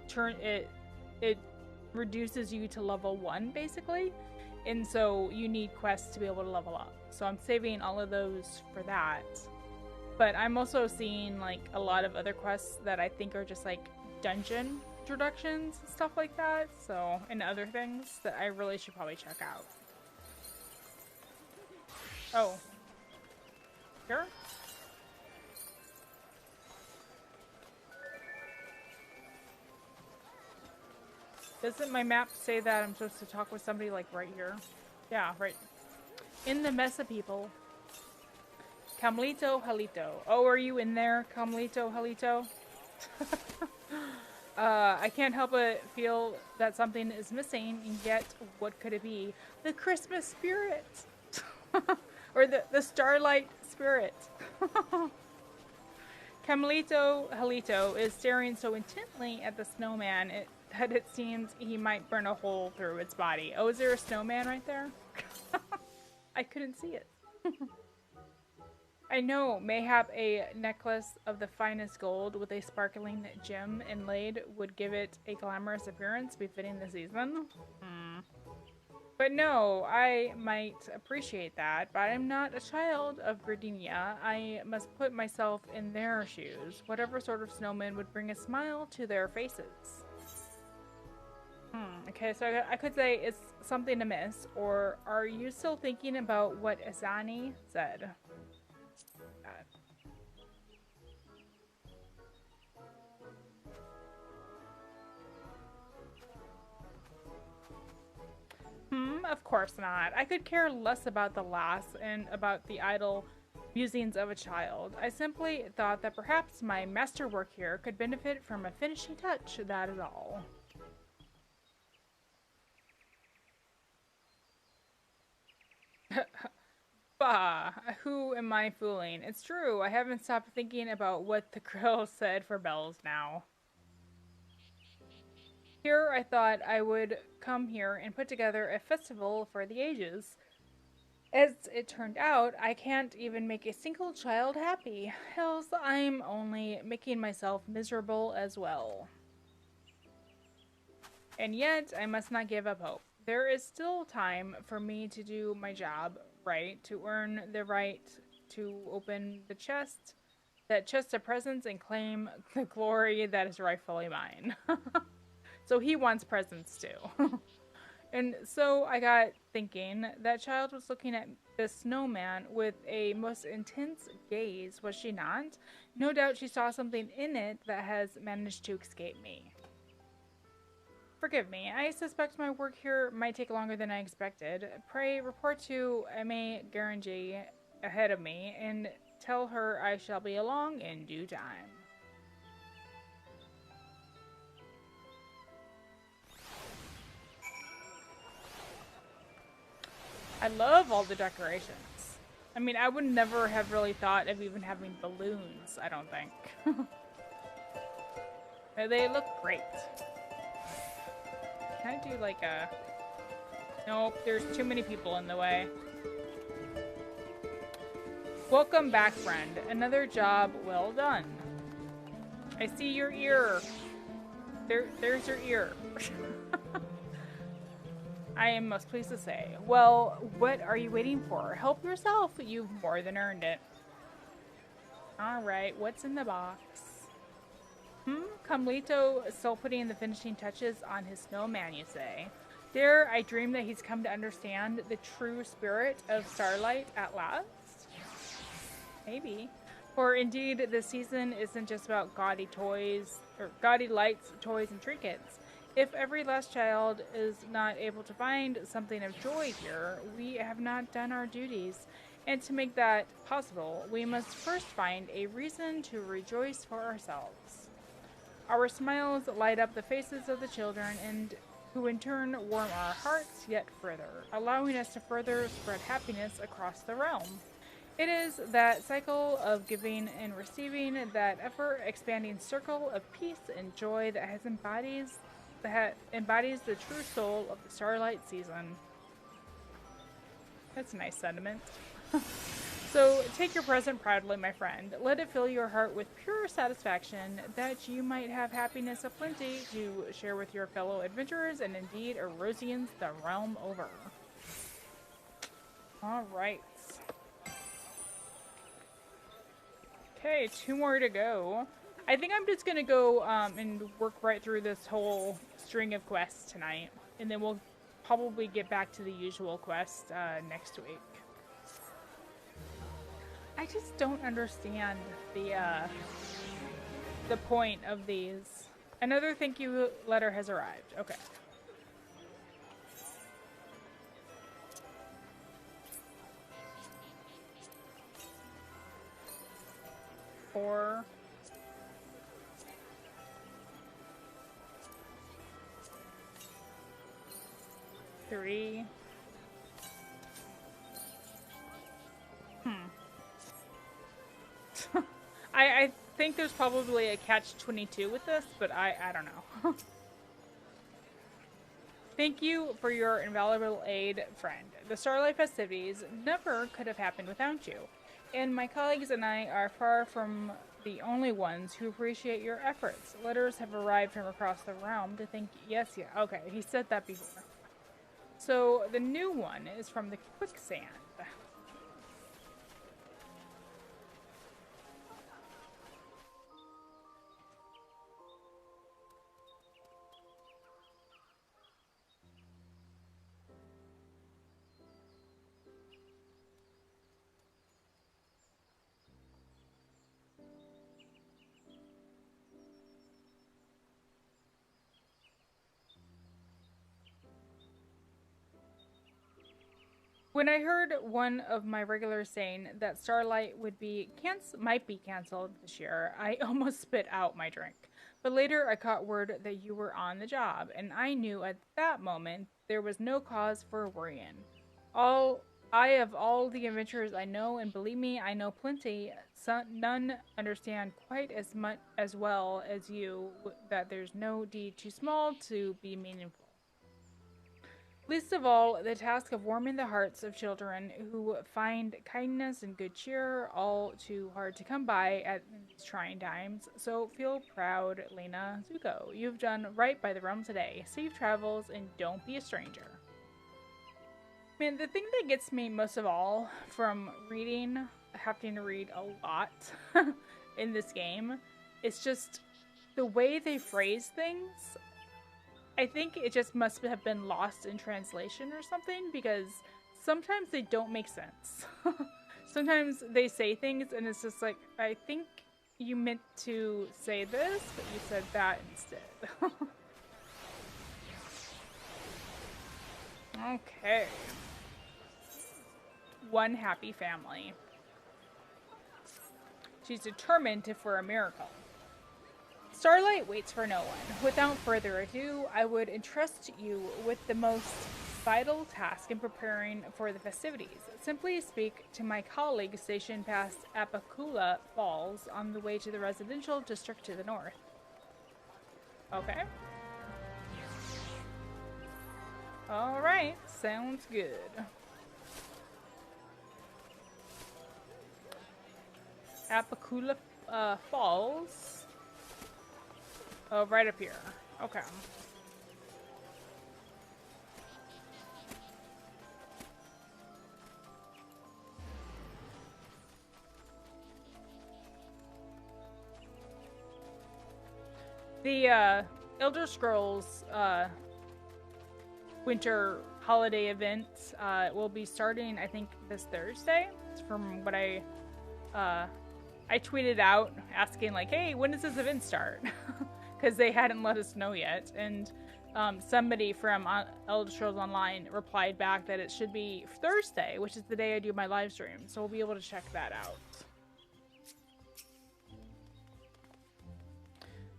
reduces you to level 1 basically, and so you need quests to be able to level up. So I'm saving all of those for that. But I'm also seeing like a lot of other quests that I think are just like dungeon introductions and stuff like that. So, and other things that I really should probably check out. Oh. Here? Doesn't my map say that I'm supposed to talk with somebody like right here? Yeah, right. In the mess of people. Camlito Helito. Oh, are you in there, Camlito Helito? I can't help but feel that something is missing, and yet what could it be? The Christmas spirit! Or the Starlight spirit. Camelito Halito is staring so intently at the snowman that it seems he might burn a hole through its body. Oh, is there a snowman right there? I couldn't see it. I know, mayhap a necklace of the finest gold with a sparkling gem inlaid would give it a glamorous appearance befitting the season. But no, I might appreciate that, but I'm not a child of Gardenia. I must put myself in their shoes. Whatever sort of snowman would bring a smile to their faces. Okay, so I could say it's something amiss, or are you still thinking about what Azani said? Of course not. I could care less about the lass and about the idle musings of a child. I simply thought that perhaps my masterwork here could benefit from a finishing touch, that is all. Bah, who am I fooling? It's true, I haven't stopped thinking about what the girl said for bells now. Here I thought I would come here and put together a festival for the ages. As it turned out, I can't even make a single child happy. Else I'm only making myself miserable as well. And yet, I must not give up hope. There is still time for me to do my job right, to earn the right to open the chest, that chest of presents, and claim the glory that is rightfully mine. So he wants presents too. And so I got thinking, that child was looking at the snowman with a most intense gaze, was she not? No doubt she saw something in it that has managed to escape me. Forgive me, I suspect my work here might take longer than I expected. Pray report to M.A. Garangie ahead of me and tell her I shall be along in due time. I love all the decorations. I mean, I would never have really thought of even having balloons, I don't think. They look great. Can I do like a... Nope, there's too many people in the way. Welcome back, friend. Another job well done. I see your ear. There's your ear. I am most pleased to say. Well, what are you waiting for? Help yourself. You've more than earned it. Alright, what's in the box? Camlito still putting the finishing touches on his snowman, you say? Dare I dream that he's come to understand the true spirit of Starlight at last? Maybe. For indeed, the season isn't just about gaudy toys, or gaudy lights, toys, and trinkets. If every last child is not able to find something of joy here, we have not done our duties. And to make that possible, we must first find a reason to rejoice for ourselves. Our smiles light up the faces of the children, and who in turn warm our hearts yet further, allowing us to further spread happiness across the realm. It is that cycle of giving and receiving, that ever-expanding circle of peace and joy that embodies the true soul of the Starlight season. That's a nice sentiment. So take your present proudly, my friend. Let it fill your heart with pure satisfaction that you might have happiness aplenty to share with your fellow adventurers, and indeed Erosians the realm over. Alright. Okay, 2 more to go. I think I'm just gonna go and work right through this whole string of quests tonight, and then we'll probably get back to the usual quest next week. I just don't understand the point of these. Another thank you letter has arrived. Okay. 3. I think there's probably a catch-22 with this, but I don't know. Thank you for your invaluable aid, friend. The Starlight festivities never could have happened without you. And my colleagues and I are far from the only ones who appreciate your efforts. Letters have arrived from across the realm to thank you. Yes, yeah, okay, he said that before. So the new one is from the quicksand. When I heard one of my regulars saying that Starlight might be canceled this year, I almost spit out my drink. But later I caught word that you were on the job, and I knew at that moment there was no cause for worrying. All all the adventurers I know, and believe me, I know plenty, none understand quite as much as well as you that there's no deed too small to be meaningful. Least of all, the task of warming the hearts of children who find kindness and good cheer all too hard to come by at these trying times. So feel proud, Lena Zuko. You've done right by the realm today. Safe travels and don't be a stranger. Man, the thing that gets me most of all from having to read a lot in this game, is just the way they phrase things. I think it just must have been lost in translation or something, because sometimes they don't make sense. Sometimes they say things and it's just like, I think you meant to say this, but you said that instead. Okay. One happy family. She's determined for a miracle. Starlight waits for no one. Without further ado, I would entrust you with the most vital task in preparing for the festivities. Simply speak to my colleague stationed past Apakula Falls on the way to the residential district to the north. Okay. Alright, sounds good. Apakula Falls. Oh, right up here. Okay. The Elder Scrolls winter holiday event will be starting, I think, this Thursday. From what I tweeted out asking, like, hey, when does this event start? Because they hadn't let us know yet. And somebody from Elder Scrolls Online replied back that it should be Thursday, which is the day I do my live stream. So we'll be able to check that out.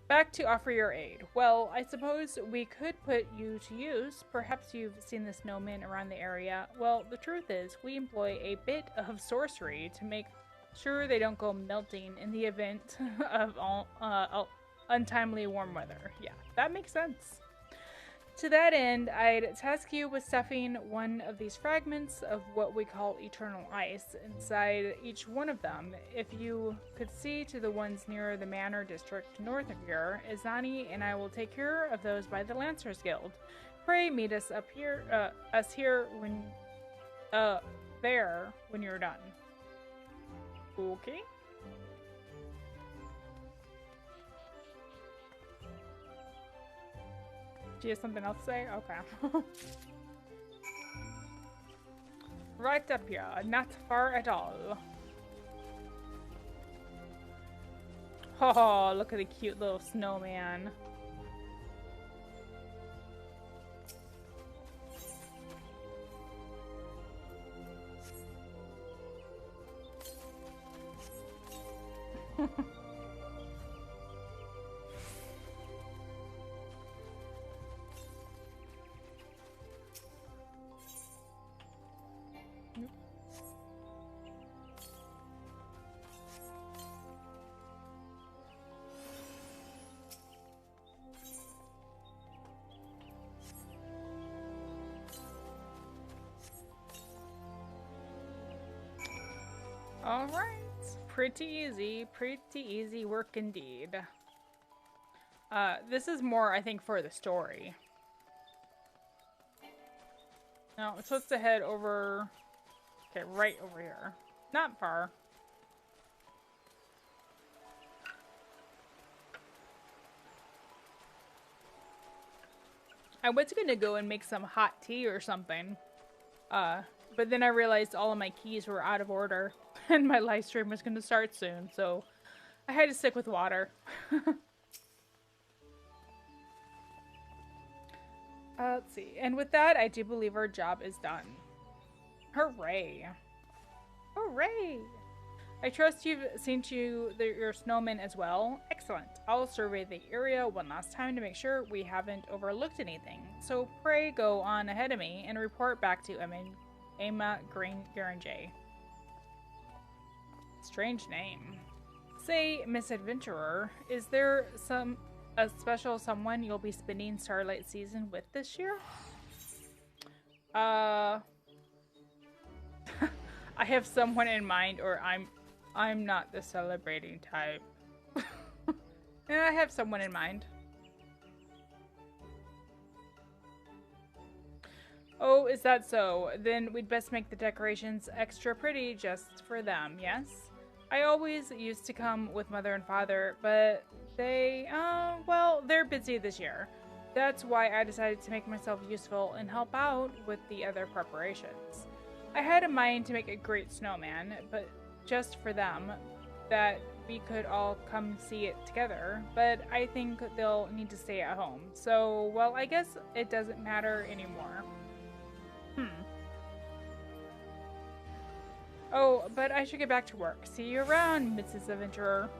Back to offer your aid. Well, I suppose we could put you to use. Perhaps you've seen the snowmen around the area. Well, the truth is, we employ a bit of sorcery to make sure they don't go melting in the event of untimely warm weather. Yeah, that makes sense. To that end, I'd task you with stuffing one of these fragments of what we call eternal ice inside each one of them. If you could see to the ones near the Manor District north of here, Izani and I will take care of those by the Lancers Guild. Pray meet us up here, when you're done. Okay. Do you have something else to say? Okay. Right up here, not far at all. Oh, look at the cute little snowman. All right. Pretty easy work indeed. This is more, I think, for the story. No, it's supposed to head over... Okay, right over here. Not far. I was gonna go and make some hot tea or something. But then I realized all of my keys were out of order. And my live stream was gonna start soon, so... I had to stick with water. Let's see. And with that, I do believe our job is done. Hooray. Hooray! I trust you've seen your snowmen as well. Excellent. I'll survey the area one last time to make sure we haven't overlooked anything. So pray go on ahead of me and report back to Emma Garanjay. Strange name. Say, Misadventurer, is there a special someone you'll be spending Starlight season with this year? I have someone in mind, or I'm not the celebrating type. And I have someone in mind. Oh, is that so? Then we'd best make the decorations extra pretty just for them, yes? I always used to come with Mother and Father, but they, well, they're busy this year. That's why I decided to make myself useful and help out with the other preparations. I had in mind to make a great snowman, but just for them, that we could all come see it together, but I think they'll need to stay at home. So, well, I guess it doesn't matter anymore. Oh, but I should get back to work. See you around, Mrs. Adventurer.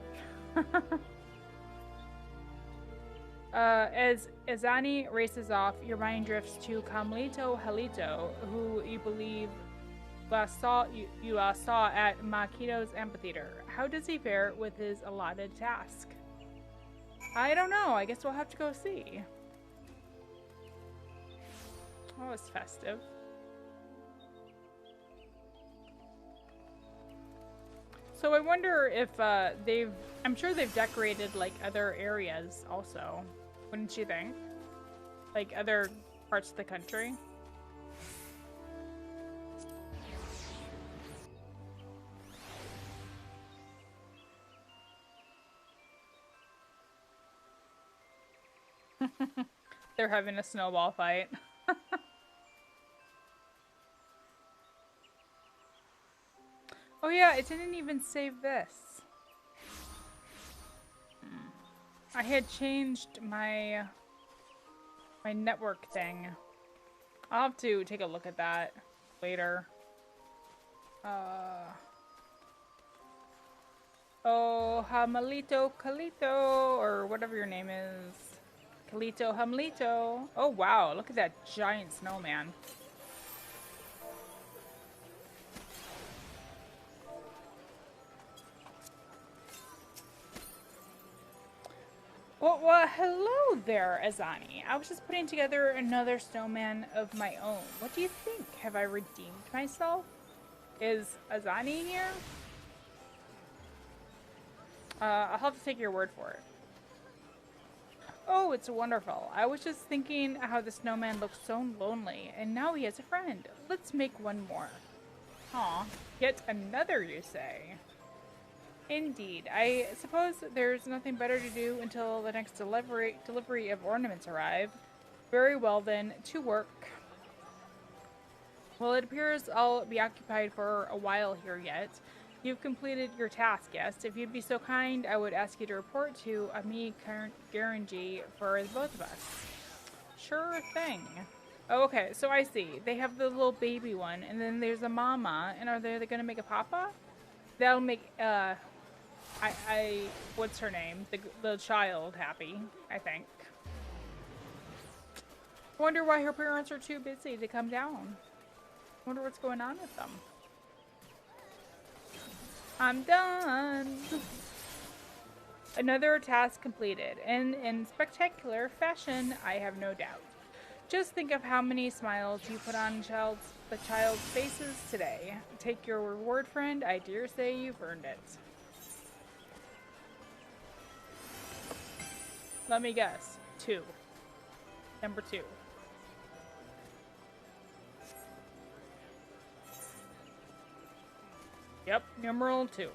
As Azani races off, your mind drifts to Camlito Halito, who you believe you saw at Makito's amphitheater. How does he fare with his allotted task? I don't know. I guess we'll have to go see. Oh, it's festive. So I wonder if I'm sure they've decorated like other areas also, wouldn't you think? Like other parts of the country. They're having a snowball fight. Oh yeah, it didn't even save this. I had changed my network thing. I'll have to take a look at that later. Oh, Hamalito Kalito, or whatever your name is. Kalito Hamalito. Oh wow, look at that giant snowman. Well, hello there, Azani. I was just putting together another snowman of my own. What do you think? Have I redeemed myself? Is Azani here? I'll have to take your word for it. Oh, it's wonderful. I was just thinking how the snowman looks so lonely, and now he has a friend. Let's make one more. Aw, yet another, you say? Indeed. I suppose there's nothing better to do until the next delivery of ornaments arrive. Very well then, to work. Well, it appears I'll be occupied for a while here yet. You've completed your task, yes. If you'd be so kind, I would ask you to report to Ami Garanji for the both of us. Sure thing. Oh, okay, so I see. They have the little baby one, and then there's a mama, and are they gonna make a papa? That'll make, what's her name? The child happy, I think. Wonder why her parents are too busy to come down. Wonder what's going on with them. I'm done. Another task completed, and in spectacular fashion, I have no doubt. Just think of how many smiles you put on the child's faces today. Take your reward, friend. I dare say you've earned it. Let me guess. 2. Number 2. Yep, numeral 2.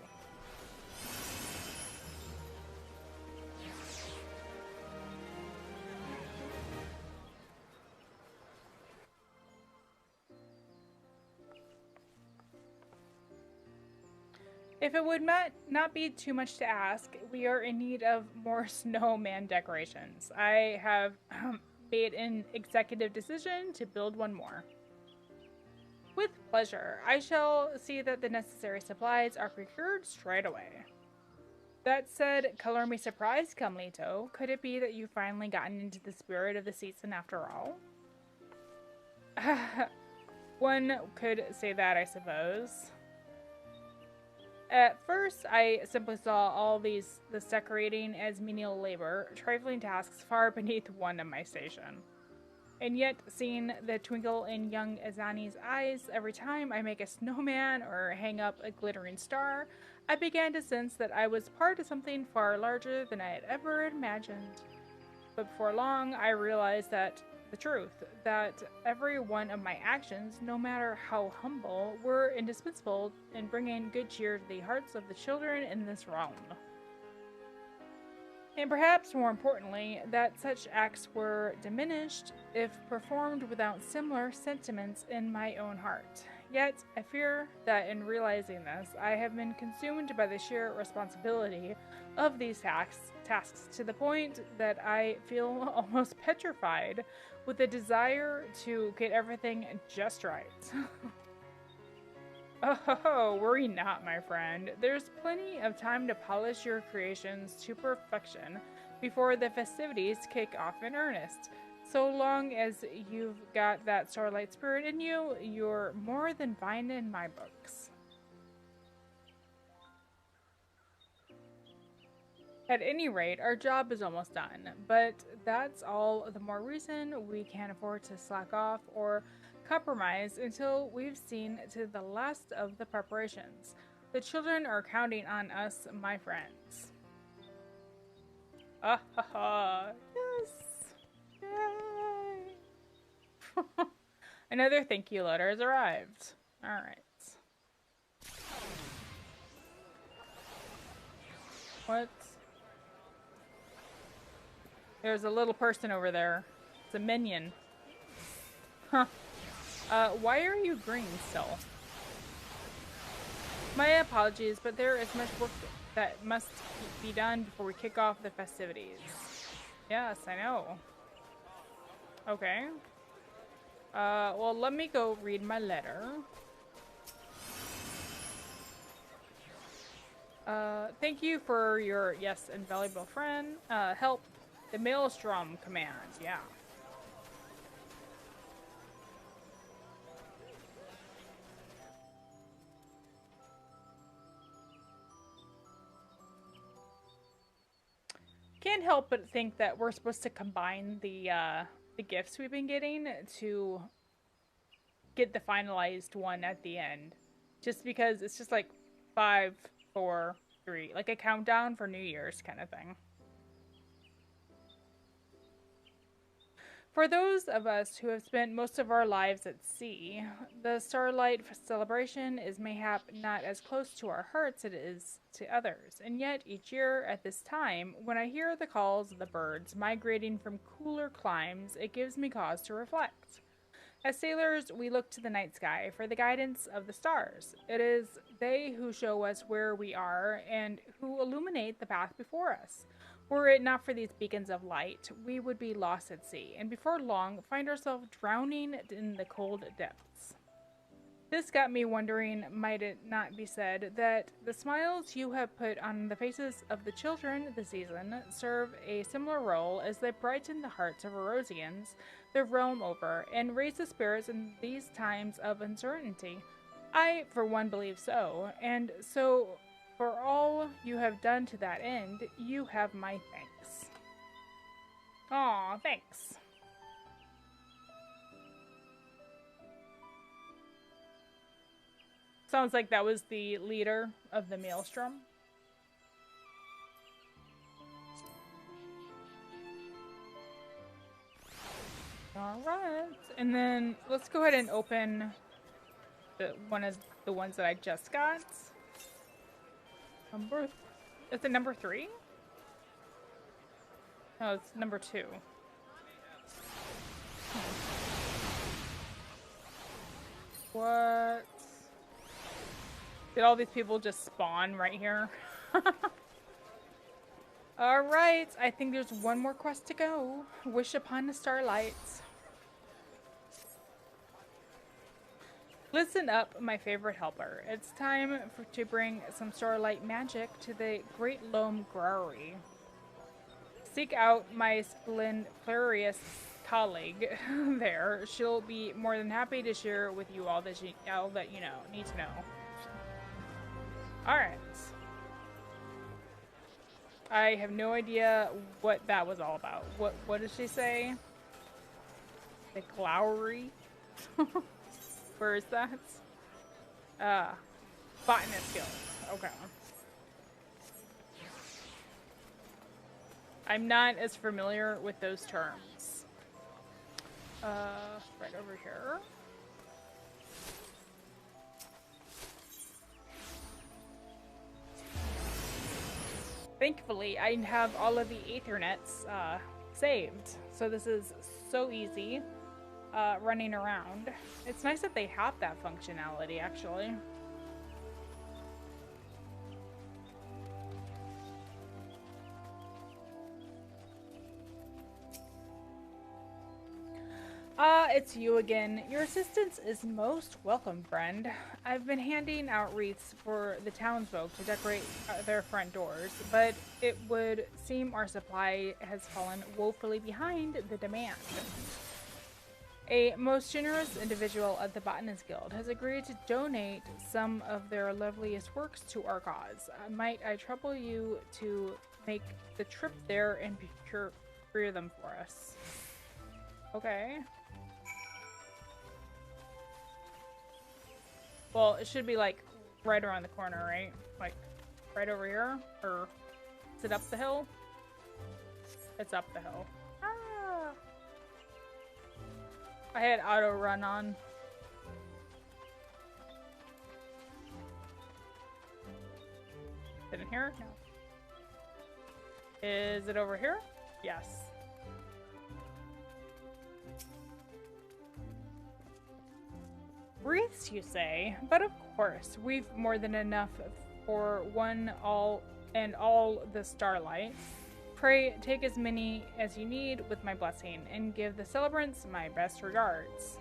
If it would not be too much to ask, we are in need of more snowman decorations. I have made an executive decision to build one more. With pleasure. I shall see that the necessary supplies are procured straight away. That said, color me surprised, Cumlito. Could it be that you've finally gotten into the spirit of the season after all? One could say that, I suppose. At first, I simply saw all this decorating as menial labor, trifling tasks far beneath one of my station. And yet, seeing the twinkle in young Azani's eyes every time I make a snowman or hang up a glittering star, I began to sense that I was part of something far larger than I had ever imagined. But before long, I realized that the truth, that every one of my actions, no matter how humble, were indispensable in bringing good cheer to the hearts of the children in this realm. And perhaps more importantly, that such acts were diminished if performed without similar sentiments in my own heart. Yet, I fear that in realizing this, I have been consumed by the sheer responsibility of these tasks to the point that I feel almost petrified with the desire to get everything just right. Oh, worry not, my friend. There's plenty of time to polish your creations to perfection before the festivities kick off in earnest. So long as you've got that Starlight spirit in you, you're more than fine in my books. At any rate, our job is almost done, but that's all the more reason we can't afford to slack off or compromise until we've seen to the last of the preparations. The children are counting on us, my friends. Ah ha ha! Yes! Yay! Another thank you letter has arrived. Alright. What? There's a little person over there. It's a minion. Huh. Why are you green still? My apologies, but there is much work that must be done before we kick off the festivities. Yes, I know. Okay. Well, let me go read my letter. Thank you for your, yes, invaluable friend, help. The Maelstrom command, yeah. Can't help but think that we're supposed to combine the gifts we've been getting to get the finalized one at the end. Just because it's just like 5, 4, 3, like a countdown for New Year's kind of thing. For those of us who have spent most of our lives at sea, the Starlight Celebration is mayhap not as close to our hearts as it is to others, and yet each year at this time, when I hear the calls of the birds migrating from cooler climes, it gives me cause to reflect. As sailors, we look to the night sky for the guidance of the stars. It is they who show us where we are and who illuminate the path before us. Were it not for these beacons of light, we would be lost at sea, and before long find ourselves drowning in the cold depths. This got me wondering, might it not be said, that the smiles you have put on the faces of the children this season serve a similar role as they brighten the hearts of Erosians the realm over, and raise the spirits in these times of uncertainty? I, for one, believe so, and so for all you have done to that end, you have my thanks. Aw, thanks. Sounds like that was the leader of the Maelstrom. Alright, and then let's go ahead and open one of the ones that I just got. Is it number 3? No, it's number 2. What? Did all these people just spawn right here? Alright, I think there's one more quest to go. Wish upon the Starlight. Listen up, my favorite helper. It's time to bring some Starlight magic to the Great Loam Growry. Seek out my splenflurious colleague there. She'll be more than happy to share with you all that you need to know. Alright. I have no idea what that was all about. What did she say? The Glowery? Where is that? Botanist Guild. Okay. I'm not as familiar with those terms. Right over here. Thankfully, I have all of the Aethernets saved, so this is so easy running around. It's nice that they have that functionality, actually. It's you again. Your assistance is most welcome, friend. I've been handing out wreaths for the townsfolk to decorate their front doors, but it would seem our supply has fallen woefully behind the demand. A most generous individual at the Botanist Guild has agreed to donate some of their loveliest works to our cause. Might I trouble you to make the trip there and procure them for us? Okay. Well, it should be like right around the corner, right? Like right over here? Or is it up the hill? It's up the hill. Ah! I had auto run on. Is it in here? No. Is it over here? Yes. Wreaths, you say? But of course, we've more than enough for all the Starlight. Pray take as many as you need with my blessing, and give the celebrants my best regards.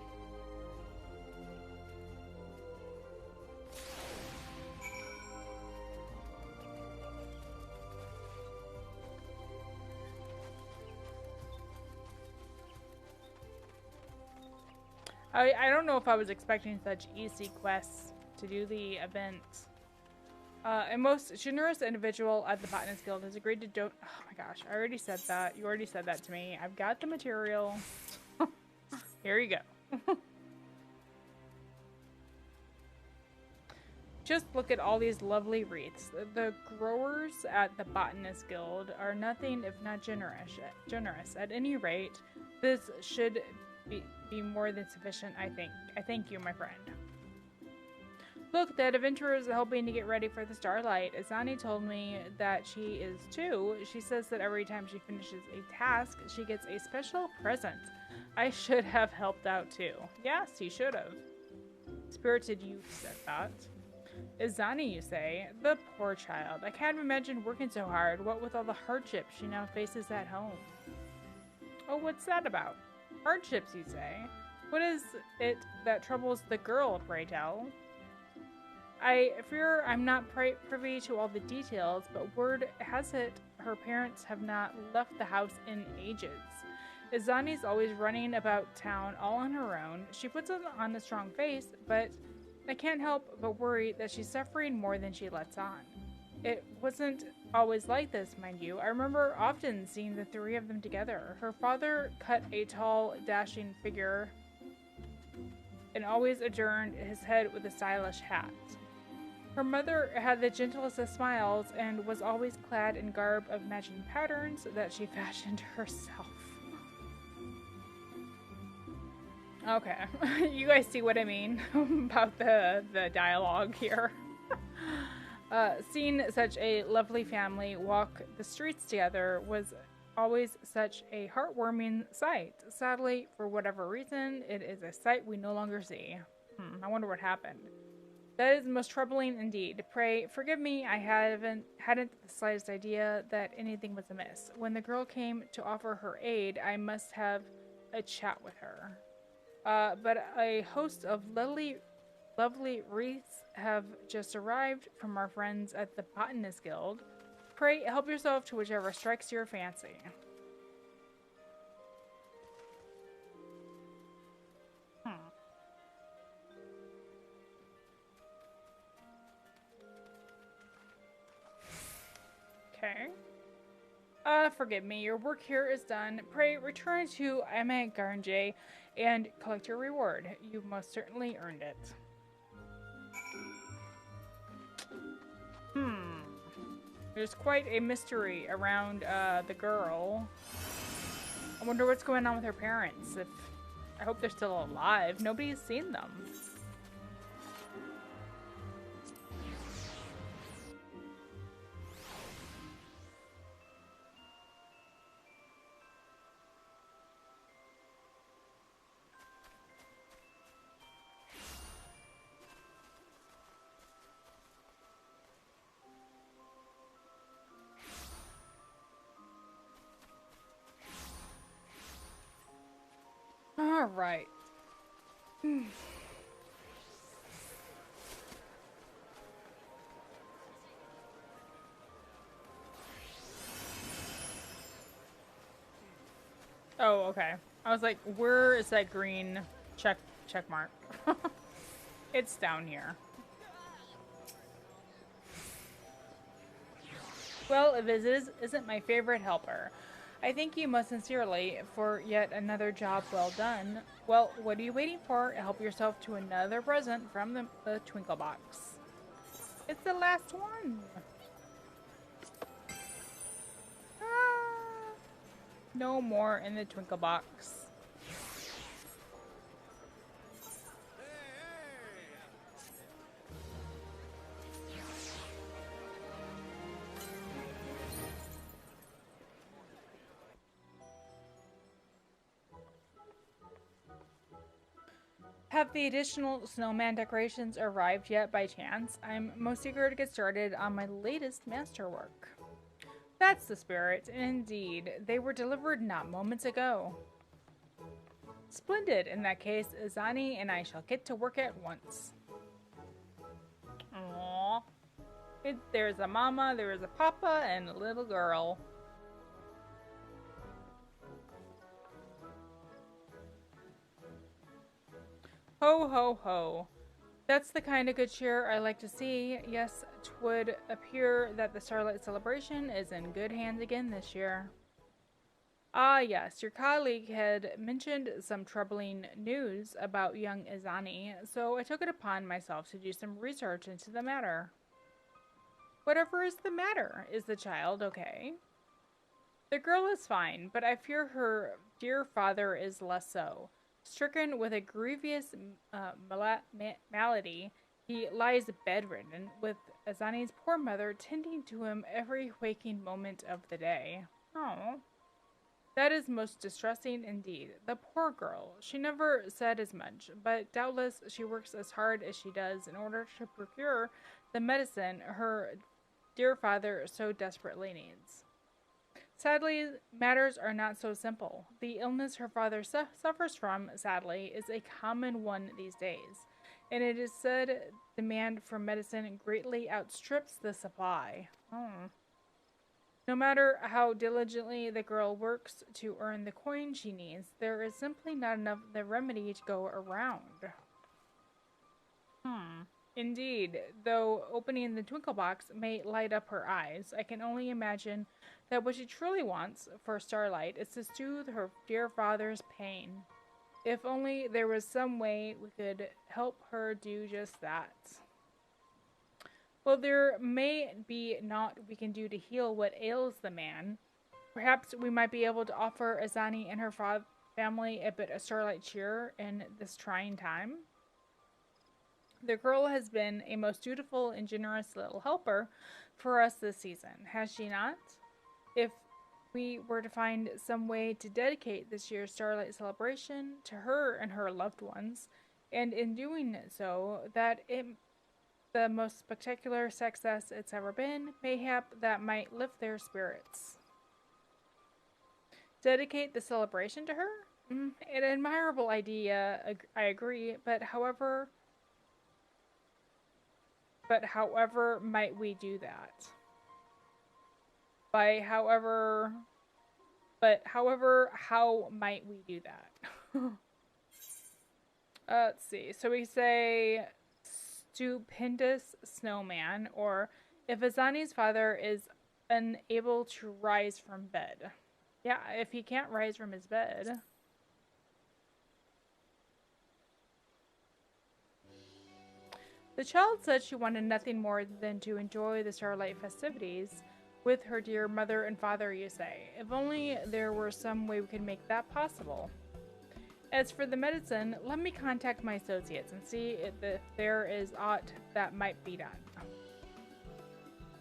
I don't know if I was expecting such easy quests to do the event. A most generous individual at the Botanist Guild has agreed to don't. Oh my gosh, I already said that. You already said that to me. I've got the material. Here you go. Just look at all these lovely wreaths. The growers at the Botanist Guild are nothing if not generous. At any rate, this should be more than sufficient, I think. I thank you, my friend. Look, that adventurer is helping to get ready for the Starlight. Azani told me that she is too. She says that every time she finishes a task, she gets a special present. I should have helped out too. Yes, you should have. Spirited Youth said that. Azani, you say? The poor child. I can't imagine working so hard, what with all the hardships she now faces at home. Oh, what's that about? Hardships, you say? What is it that troubles the girl, pray tell? I fear I'm not privy to all the details, but word has it her parents have not left the house in ages. Izani's always running about town all on her own. She puts on a strong face, but I can't help but worry that she's suffering more than she lets on. It wasn't always like this, mind you. I remember often seeing the three of them together. Her father cut a tall, dashing figure and always adorned his head with a stylish hat. Her mother had the gentlest of smiles and was always clad in garb of matching patterns that she fashioned herself. Okay, you guys see what I mean about the dialogue here. Seeing such a lovely family walk the streets together was always such a heartwarming sight. Sadly, for whatever reason, it is a sight we no longer see. I wonder what happened. That is most troubling indeed. Pray forgive me, I hadn't the slightest idea that anything was amiss. When the girl came to offer her aid, I must have a chat with her. But a host of lovely wreaths have just arrived from our friends at the Botanist Guild. Pray help yourself to whichever strikes your fancy. Okay. Forgive me, your work here is done. Pray return to Ame Garnje and collect your reward. You most certainly earned it. There's quite a mystery around the girl. I wonder what's going on with her parents. I hope they're still alive. Nobody's seen them. All right. Oh, okay. I was like, where is that green check mark? It's down here. Well, Viz isn't my favorite helper. I thank you most sincerely for yet another job well done. Well, what are you waiting for? Help yourself to another present from the Twinkle Box. It's the last one. Ah, no more in the Twinkle Box. Have the additional snowman decorations arrived yet by chance? I'm most eager to get started on my latest masterwork. That's the spirit, indeed. They were delivered not moments ago. Splendid. In that case, Izani and I shall get to work at once. Aww. There's a mama, there's a papa, and a little girl. Ho, ho, ho. That's the kind of good cheer I like to see. Yes, 'twould appear that the Starlight Celebration is in good hands again this year. Ah, yes, your colleague had mentioned some troubling news about young Izani, so I took it upon myself to do some research into the matter. Whatever is the matter? Is the child okay? The girl is fine, but I fear her dear father is less so. Stricken with a grievous malady, he lies bedridden, with Azani's poor mother tending to him every waking moment of the day. Oh, that is most distressing indeed. The poor girl. She never said as much, but doubtless she works as hard as she does in order to procure the medicine her dear father so desperately needs. Sadly, matters are not so simple. The illness her father suffers from, sadly, is a common one these days, and it is said demand for medicine greatly outstrips the supply. No matter how diligently the girl works to earn the coin she needs, there is simply not enough of the remedy to go around. Indeed, though opening the twinkle box may light up her eyes, I can only imagine that what she truly wants for Starlight is to soothe her dear father's pain. If only there was some way we could help her do just that. Well, there may be naught we can do to heal what ails the man. Perhaps we might be able to offer Azani and her family a bit of starlight cheer in this trying time. The girl has been a most dutiful and generous little helper for us this season, has she not? If we were to find some way to dedicate this year's Starlight Celebration to her and her loved ones, and in doing so, that it the most spectacular success it's ever been, mayhap that might lift their spirits. Dedicate the celebration to her? An admirable idea, I agree, but however might we do that? How might we do that? Let's see. So we say stupendous snowman, or if Azani's father is unable to rise from bed. Yeah, if he can't rise from his bed. The child said she wanted nothing more than to enjoy the Starlight festivities with her dear mother and father, you say. If only there were some way we could make that possible. As for the medicine, let me contact my associates and see if there is aught that might be done.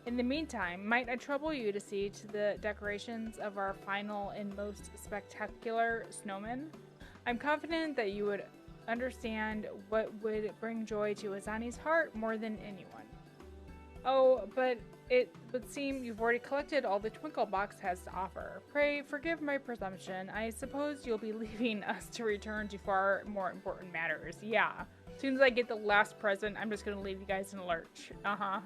In the meantime, might I trouble you to see to the decorations of our final and most spectacular snowman? I'm confident that you would understand what would bring joy to Azani's heart more than anyone. Oh, but it would seem you've already collected all the Twinkle Box has to offer. Pray forgive my presumption. I suppose you'll be leaving us to return to far more important matters. Yeah. As soon as I get the last present, I'm just gonna leave you guys in a lurch. Uh-huh.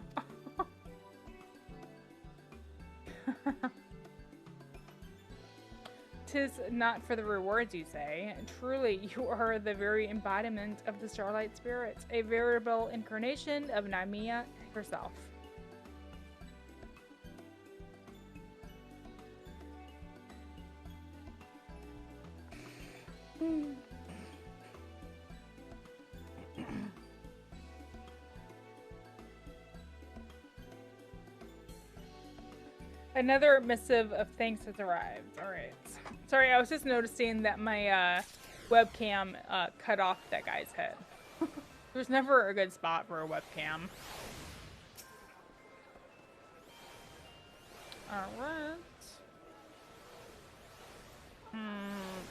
'Tis not for the rewards, you say. Truly, you are the very embodiment of the Starlight Spirit, a veritable incarnation of Naimia herself. Another missive of thanks has arrived. Alright. Sorry, I was just noticing that my webcam cut off that guy's head. There's never a good spot for a webcam. Alright.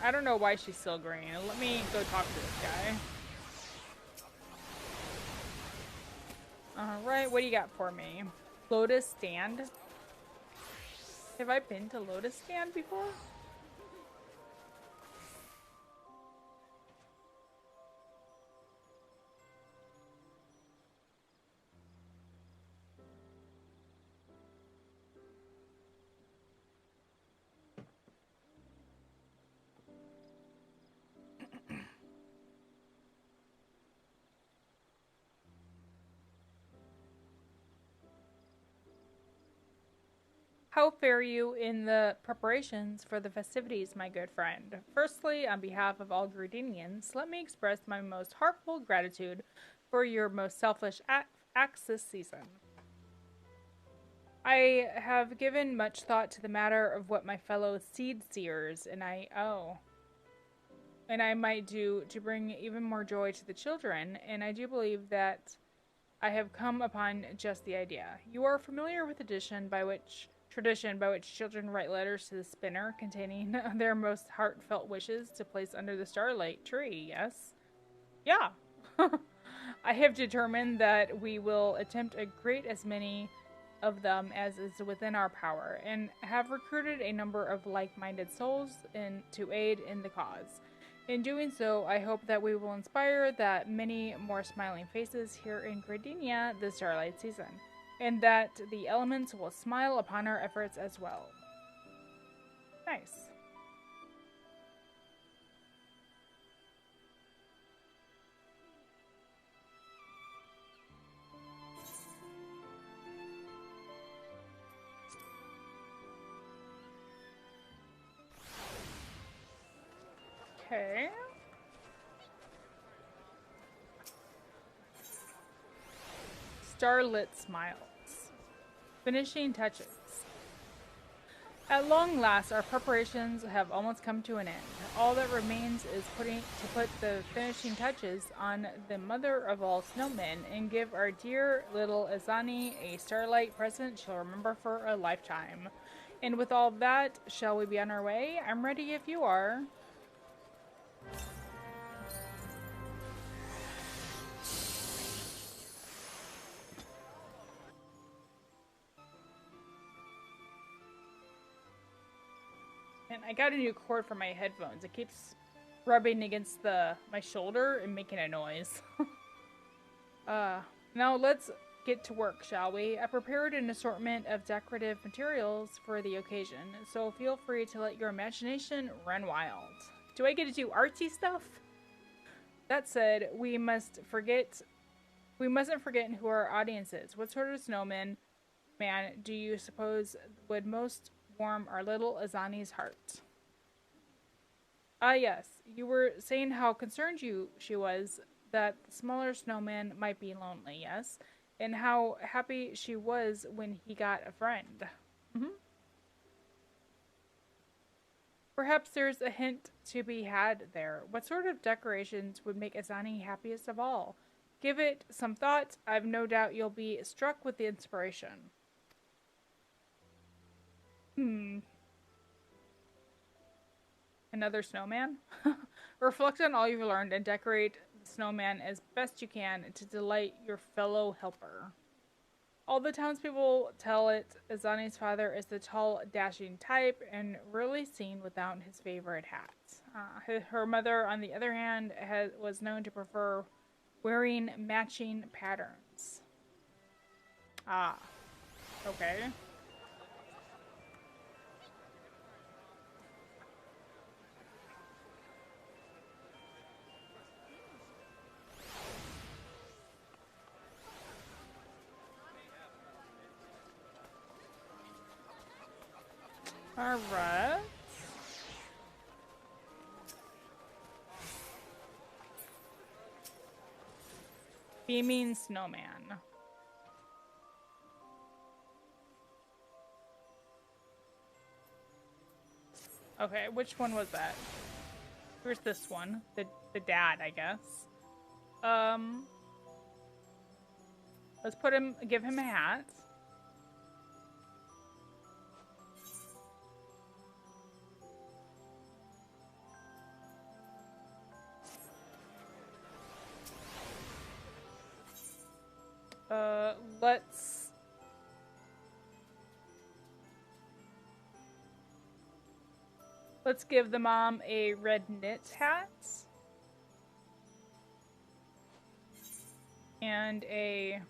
I don't know why she's still green. Let me go talk to this guy. Alright, what do you got for me? Lotus Stand? Have I been to Lotus Stand before? How fare you in the preparations for the festivities, my good friend? Firstly, on behalf of all Gradinians, let me express my most heartfelt gratitude for your most selfless acts this season. I have given much thought to the matter of what my fellow seed seers and I might do to bring even more joy to the children, and I do believe that I have come upon just the idea. You are familiar with the tradition by which children write letters to the spinner containing their most heartfelt wishes to place under the starlight tree, yes? Yeah. I have determined that we will attempt a great as many of them as is within our power, and have recruited a number of like-minded souls to aid in the cause. In doing so, I hope that we will inspire that many more smiling faces here in Gradinia this Starlight season, and that the elements will smile upon our efforts as well. Nice. Okay. starlit smiles. Finishing touches. At long last, our preparations have almost come to an end. All that remains is to put the finishing touches on the mother of all snowmen and give our dear little Izani a starlight present she'll remember for a lifetime. And with all that, shall we be on our way? I'm ready if you are. And I got a new cord for my headphones. It keeps rubbing against my shoulder and making a noise. Now let's get to work, shall we? I prepared an assortment of decorative materials for the occasion, so feel free to let your imagination run wild. Do I get to do artsy stuff? That said, we mustn't forget who our audience is. What sort of snowman do you suppose would most warm our little Izani's heart? Ah, yes. You were saying how concerned she was that the smaller snowman might be lonely, yes? And how happy she was when he got a friend. Perhaps there's a hint to be had there. What sort of decorations would make Izani happiest of all? Give it some thought. I've no doubt you'll be struck with the inspiration. Another snowman? Reflect on all you've learned and decorate the snowman as best you can to delight your fellow helper. All the townspeople tell it Izani's father is the tall, dashing type and rarely seen without his favorite hat. Her mother, on the other hand, was known to prefer wearing matching patterns. Ah, okay. Alright. Beaming snowman. Okay, which one was that? Where's this one? The dad, I guess. Let's give him a hat. Let's give the mom a red knit hat. And a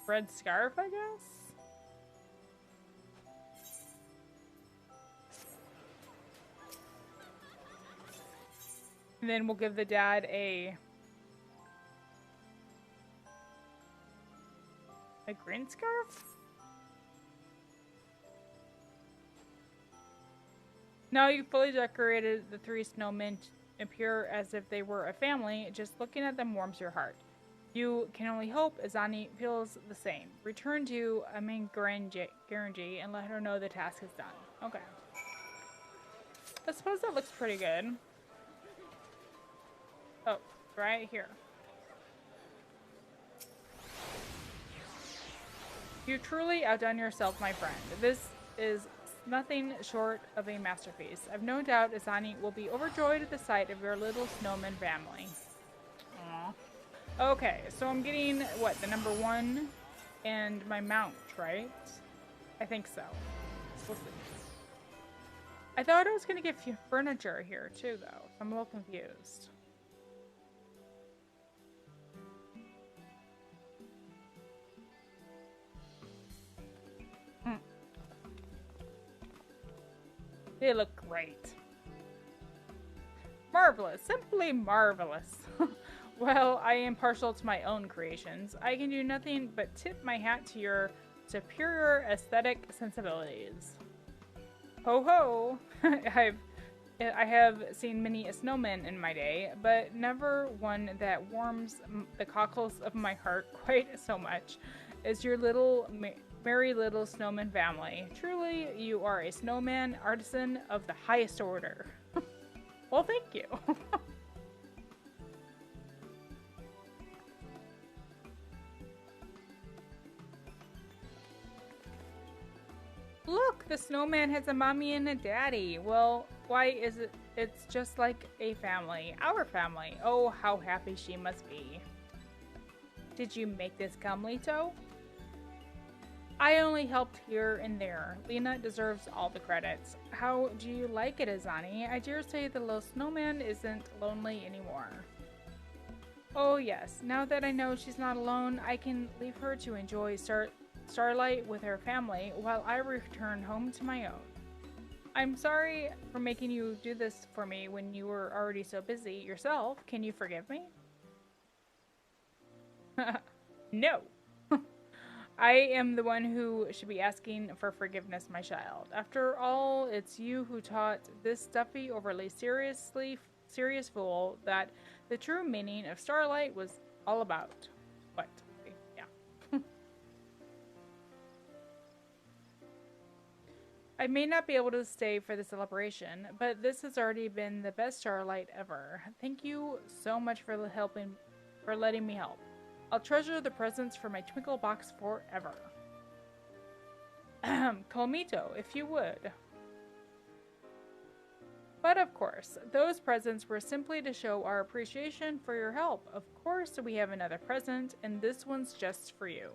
red scarf, I guess? And then we'll give the dad a green scarf? Now you've fully decorated the three snowmen to appear as if they were a family. Just looking at them warms your heart. You can only hope Izani feels the same. Return to Amin Garanji and let her know the task is done. Okay. I suppose that looks pretty good. Oh, right here. You truly outdone yourself, my friend. This is nothing short of a masterpiece. I've no doubt Izani will be overjoyed at the sight of your little snowman family. Aww. Okay, so I'm getting, what, the number 1 and my mount, right? I think so. We'll see. I thought I was going to get furniture here, too, though. I'm a little confused. They look great. Marvelous. Simply marvelous. Well, I am partial to my own creations. I can do nothing but tip my hat to your superior aesthetic sensibilities. Ho ho! I've I have seen many a snowman in my day, but never one that warms the cockles of my heart quite so much as your merry little snowman family. Truly, you are a snowman artisan of the highest order. Well, thank you. Look, the snowman has a mommy and a daddy. Well, why is it? It's just like a family. Our family. Oh, how happy she must be. Did you make this come, Lito? I only helped here and there. Lena deserves all the credits. How do you like it, Azani? I dare say the little snowman isn't lonely anymore. Oh yes, now that I know she's not alone, I can leave her to enjoy Starlight with her family while I return home to my own. I'm sorry for making you do this for me when you were already so busy yourself. Can you forgive me? No. I am the one who should be asking for forgiveness, my child. After all, it's you who taught this stuffy, overly serious fool that the true meaning of Starlight was all about. What? Yeah. I may not be able to stay for the celebration, but this has already been the best Starlight ever. Thank you so much for letting me help. I'll treasure the presents for my twinkle box forever. Colmito, if you would. But of course, those presents were simply to show our appreciation for your help. Of course, we have another present, and this one's just for you.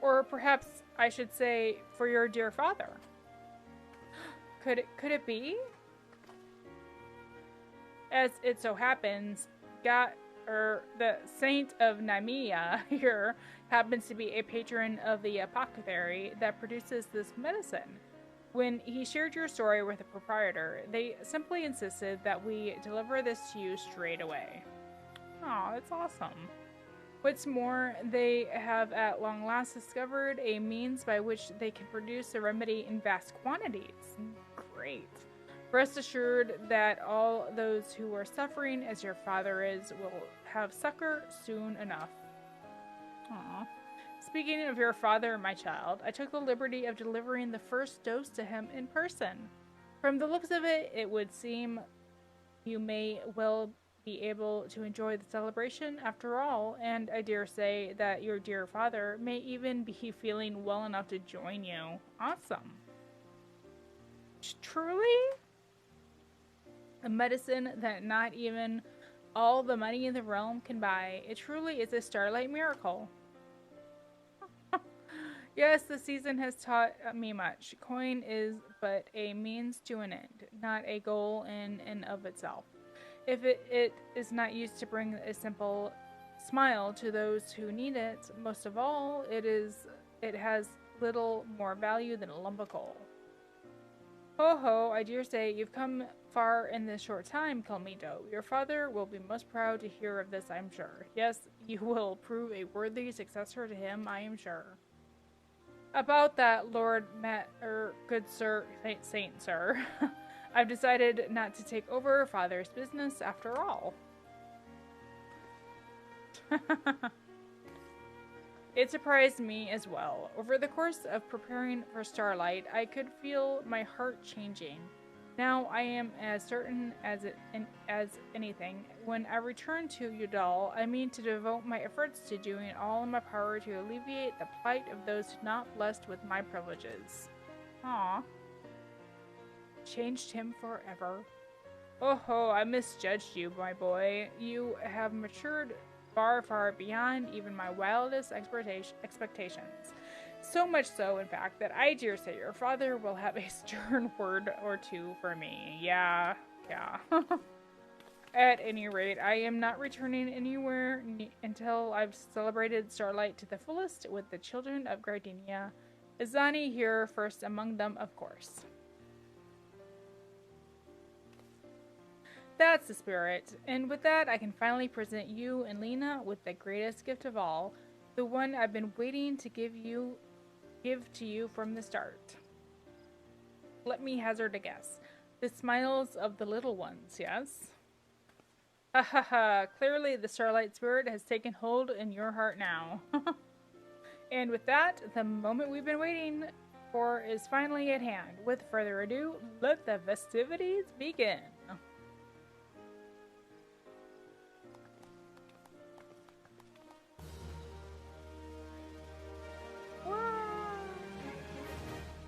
Or perhaps I should say, for your dear father. Could it be? As it so happens, the Saint of Nemea here happens to be a patron of the apothecary that produces this medicine. When he shared your story with the proprietor, they simply insisted that we deliver this to you straight away. Oh, that's awesome. What's more, they have at long last discovered a means by which they can produce a remedy in vast quantities. Great. Rest assured that all those who are suffering as your father is will have succor soon enough. Aww. Speaking of your father, my child, I took the liberty of delivering the first dose to him in person. From the looks of it, it would seem you may well be able to enjoy the celebration after all, and I dare say that your dear father may even be feeling well enough to join you. Awesome. Truly? A medicine that not even all the money in the realm can buy. It truly is a Starlight miracle. Yes, the season has taught me much. Coin is but a means to an end, not a goal in and of itself. If it is not used to bring a simple smile to those who need it, most of all, it has little more value than a lump of coal. Ho ho, I dare say you've come far in this short time, Calmito. Your father will be most proud to hear of this, I'm sure. Yes, you will prove a worthy successor to him, I am sure. About that, Lord good sir, Saint sir, I've decided not to take over father's business after all. It surprised me as well. Over the course of preparing for Starlight, I could feel my heart changing. Now I am as certain as anything. When I return to Udal, I mean to devote my efforts to doing all in my power to alleviate the plight of those not blessed with my privileges. Aww. Changed him forever. Oh ho, I misjudged you, my boy. You have matured far, far beyond even my wildest expectations. So much so, in fact, that I dare say your father will have a stern word or two for me. Yeah. At any rate, I am not returning anywhere until I've celebrated Starlight to the fullest with the children of Gardenia. Izani here first among them, of course. That's the spirit. And with that, I can finally present you and Lena with the greatest gift of all, The one I've been waiting to give to you from the start. Let me hazard a guess. The smiles of the little ones, yes? Ha ha ha, clearly the Starlight Spirit has taken hold in your heart now. And with that, the moment we've been waiting for is finally at hand. With further ado, let the festivities begin.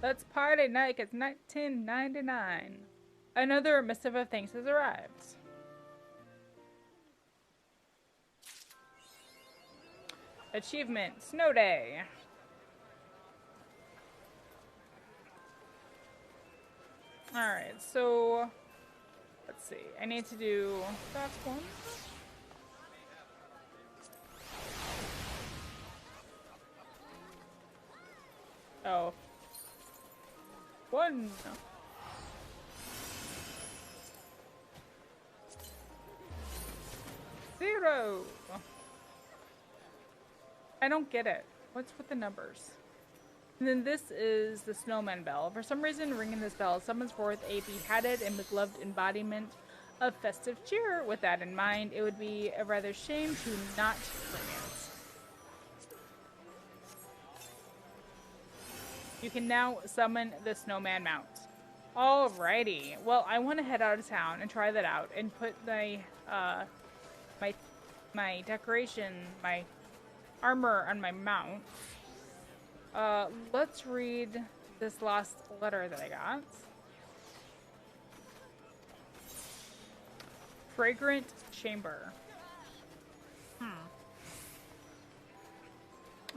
Let's party like it's 1999. Another missive of thanks has arrived. Achievement, Snow Day. Alright, so let's see. I need to do that one. Oh. 1. 0. I don't get it. What's with the numbers? And then this is the Snowman Bell. For some reason, ringing this bell summons forth a behatted and beloved embodiment of festive cheer. With that in mind, it would be a rather shame to not ring it. You can now summon the Snowman Mount. Alrighty. Well, I want to head out of town and try that out and put my my decoration, my armor on my mount. Let's read this last letter that I got. Fragrant Chamber. I'm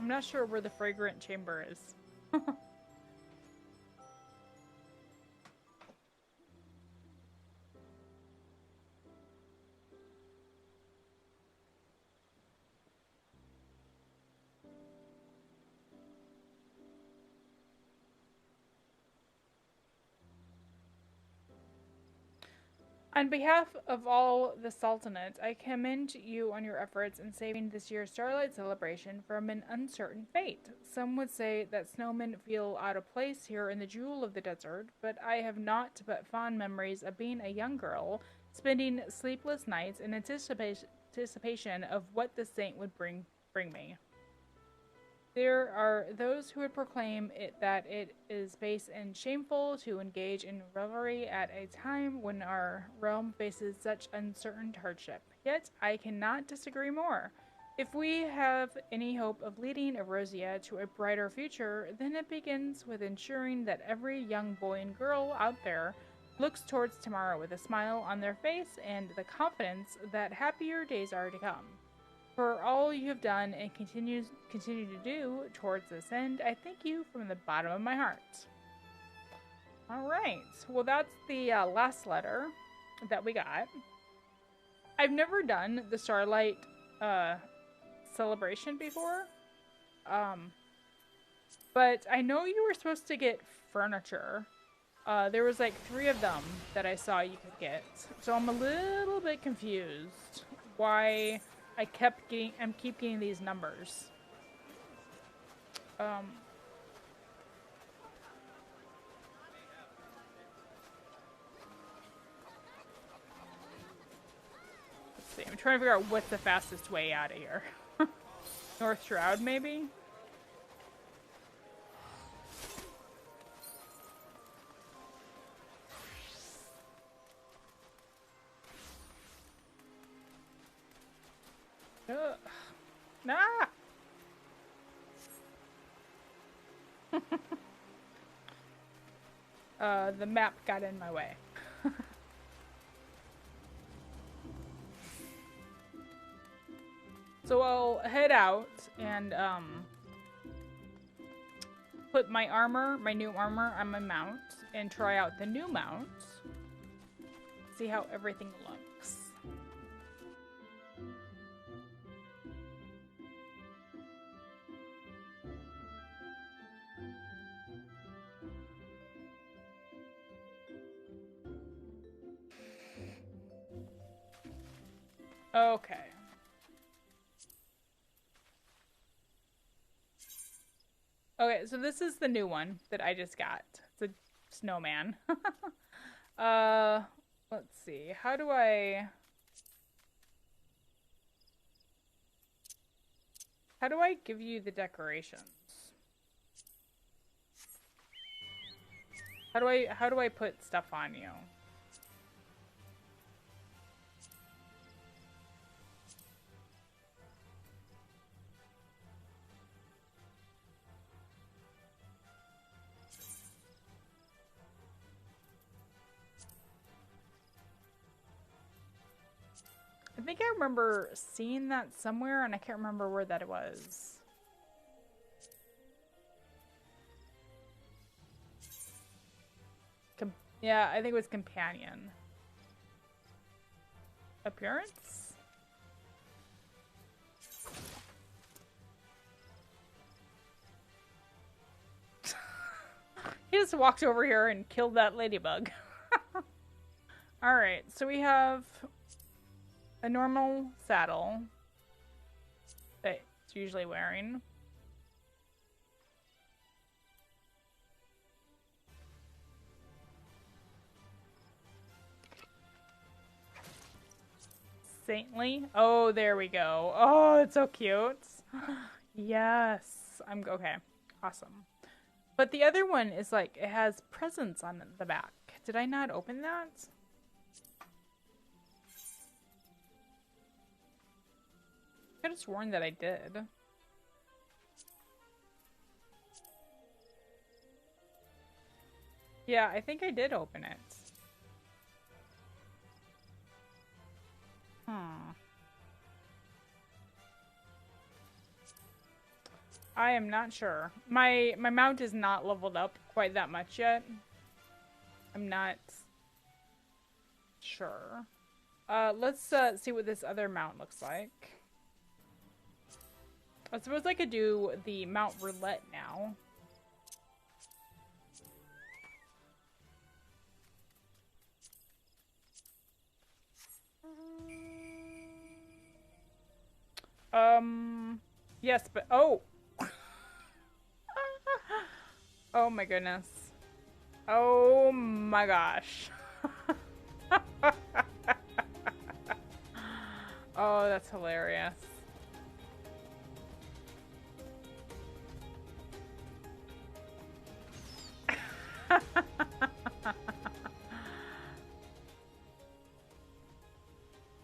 not sure where the Fragrant Chamber is. On behalf of all the Sultanate, I commend you on your efforts in saving this year's Starlight Celebration from an uncertain fate. Some would say that snowmen feel out of place here in the jewel of the desert, but I have naught but fond memories of being a young girl, spending sleepless nights in anticipation of what the saint would bring me. There are those who would proclaim that it is base and shameful to engage in revelry at a time when our realm faces such uncertain hardship. Yet I cannot disagree more. If we have any hope of leading Erosia to a brighter future, then it begins with ensuring that every young boy and girl out there looks towards tomorrow with a smile on their face and the confidence that happier days are to come. For all you have done and continue to do towards this end, I thank you from the bottom of my heart. Alright, well that's the last letter that we got. I've never done the Starlight Celebration before, but I know you were supposed to get furniture. There was like 3 of them that I saw you could get, so I'm a little bit confused why I keep getting these numbers. Let's see, I'm trying to figure out what's the fastest way out of here. North Shroud, maybe? Nah! The map got in my way. So I'll head out and put my new armor on my mount and try out the new mount. See how everything looks. Okay. Okay, so this is the new one that I just got. It's a snowman. Let's see. How do I give you the decorations? How do I put stuff on you? I think I remember seeing that somewhere, and I can't remember where that was. Yeah, I think it was companion. Appearance? He just walked over here and killed that ladybug. Alright, so we have a normal saddle that it's usually wearing. Saintly. Oh, there we go. Oh, it's so cute. Yes. I'm okay. Awesome. But the other one is like, it has presents on the back. Did I not open that? I could have sworn that I did. Yeah, I think I did open it. I am not sure. My mount is not leveled up quite that much yet. I'm not sure. Let's see what this other mount looks like. I suppose I could do the Mount Roulette now. Yes, but oh. Oh my goodness. Oh my gosh. Oh, that's hilarious.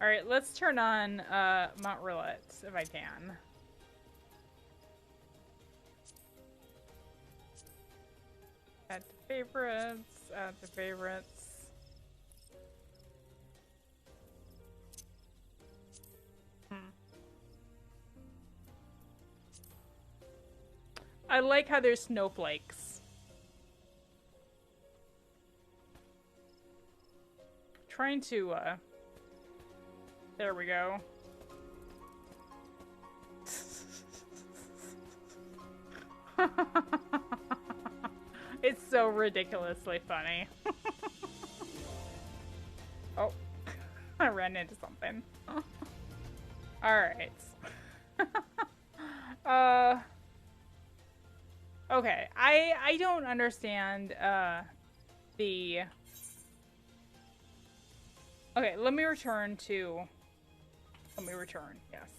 Alright, let's turn on Mount Roulette if I can. Add to favorites, add to favorites. I like how there's snowflakes. Trying to, there we go. It's so ridiculously funny. Oh, I ran into something. Alright. Okay, I don't understand, the... Okay, let me return, yes.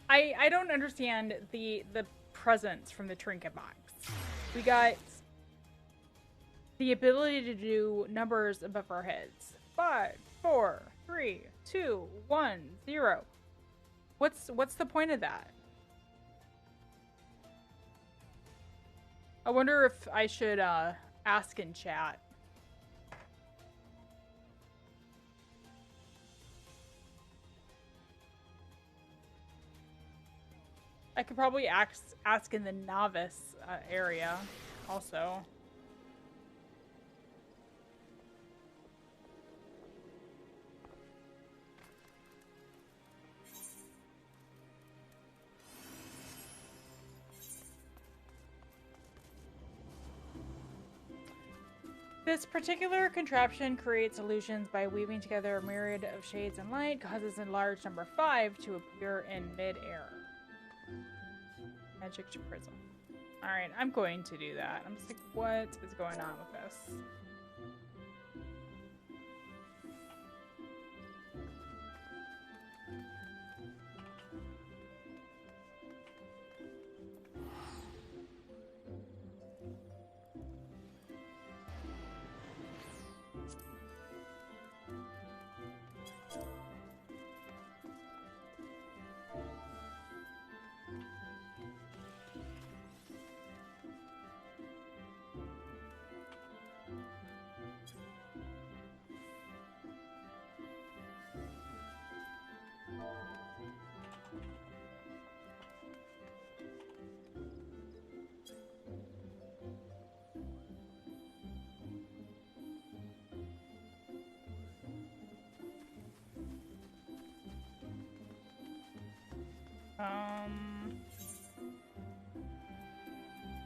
I don't understand the presents from the trinket box. We got the ability to do numbers above our heads. 5, 4, 3, 2, 1, 0. What's the point of that? I wonder if I should ask in chat. I could probably ask in the novice area also. This particular contraption creates illusions by weaving together a myriad of shades and light, causes a large number 5 to appear in mid-air. Magic to Prism. Alright, I'm going to do that. I'm just like, what is going on with this?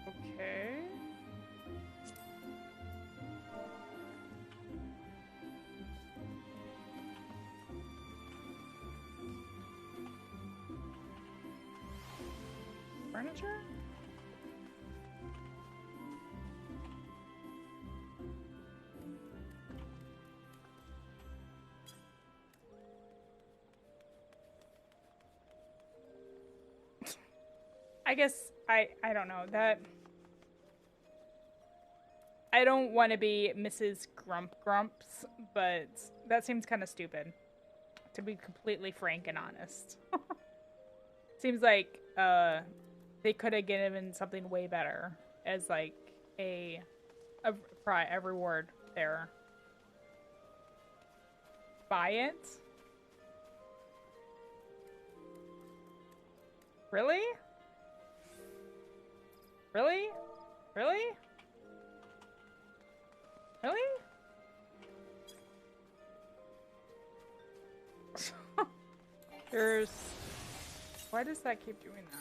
Okay. Furniture? I guess I don't know that. I don't want to be Mrs. Grumps, but that seems kind of stupid, to be completely frank and honest. Seems like they could have given something way better as like a reward there. Buy it? Really? Really? Really? Really? There's... Why does that keep doing that?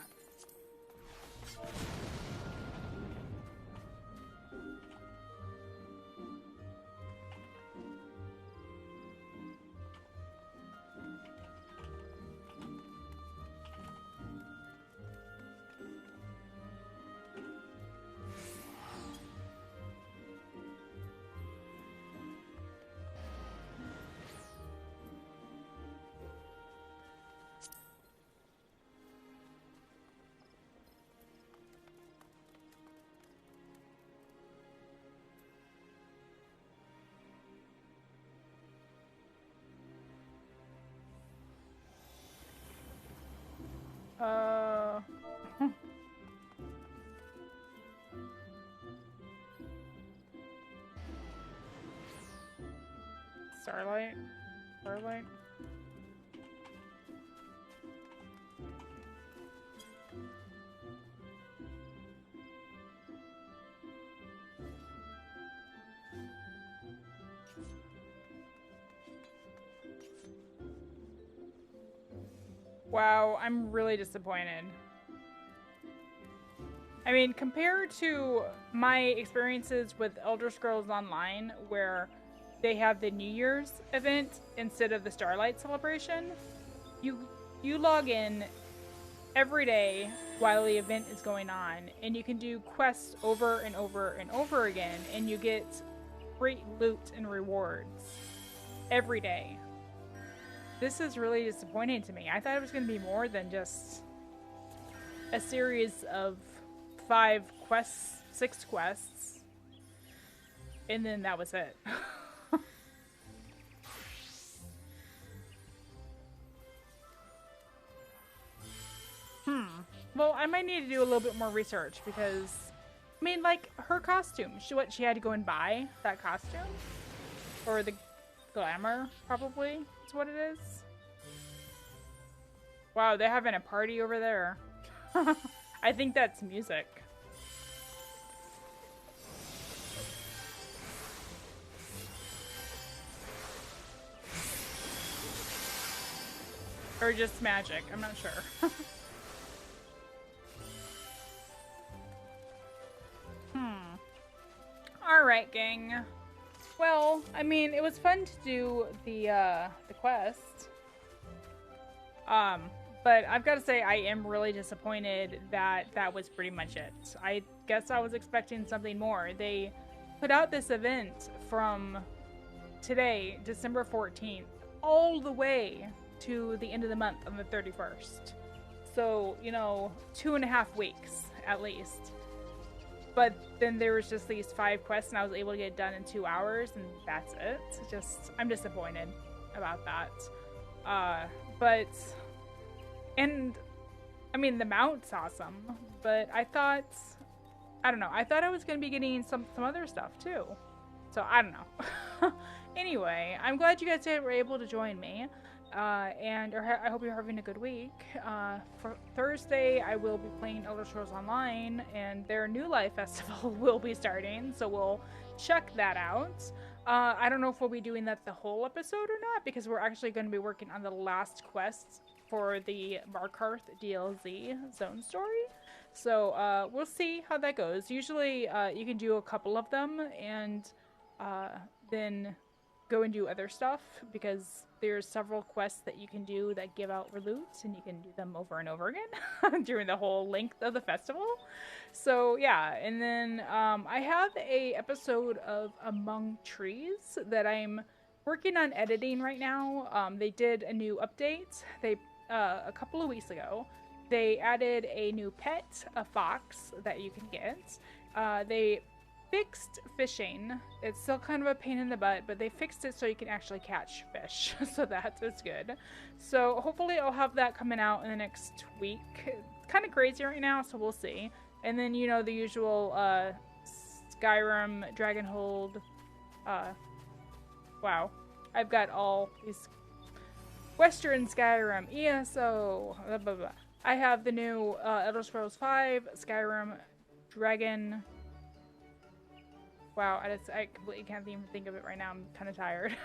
Starlight? Starlight? Wow, I'm really disappointed. I mean, compared to my experiences with Elder Scrolls Online, where they have the New Year's event instead of the Starlight Celebration, you log in every day while the event is going on, and you can do quests over and over and over again, and you get great loot and rewards every day. This is really disappointing to me. I thought it was going to be more than just a series of 5 quests, 6 quests, and then that was it. Well, I might need to do a little bit more research because, I mean, like, her costume. She had to go and buy that costume? Or the glamour, probably, is what it is. Wow, they're having a party over there. I think that's music. Or just magic, I'm not sure. Alright, gang. Well, I mean, it was fun to do the quest. But I've got to say, I am really disappointed that that was pretty much it. I guess I was expecting something more. They put out this event from today, December 14th, all the way to the end of the month on the 31st. So, 2.5 weeks at least. But then there was just these 5 quests, and I was able to get it done in 2 hours, and that's it. I'm disappointed about that. But and I mean, the mount's awesome, but I thought I was going to be getting some other stuff too. So I don't know. Anyway, I'm glad you guys were able to join me. And I hope you're having a good week. For Thursday, I will be playing Elder Scrolls Online, and their New Life Festival will be starting, so we'll check that out. I don't know if we'll be doing that the whole episode or not, because we're actually going to be working on the last quests for the Markarth DLC zone story. So we'll see how that goes. Usually you can do a couple of them and then go and do other stuff, because there's several quests that you can do that give out loot, and you can do them over and over again during the whole length of the festival. So yeah, and then I have a episode of Among Trees that I'm working on editing right now. They did a new update. They a couple of weeks ago, they added a new pet, a fox, that you can get. They fixed fishing. It's still kind of a pain in the butt, but they fixed it so you can actually catch fish. So that is good. So hopefully I'll have that coming out in the next week. It's kind of crazy right now, so we'll see. And then, the usual Skyrim, Dragonhold. Wow. I've got all these Western Skyrim, ESO, blah, blah, blah. I have the new Elder Scrolls V, Skyrim, Dragon. Wow, I completely can't even think of it right now. I'm kind of tired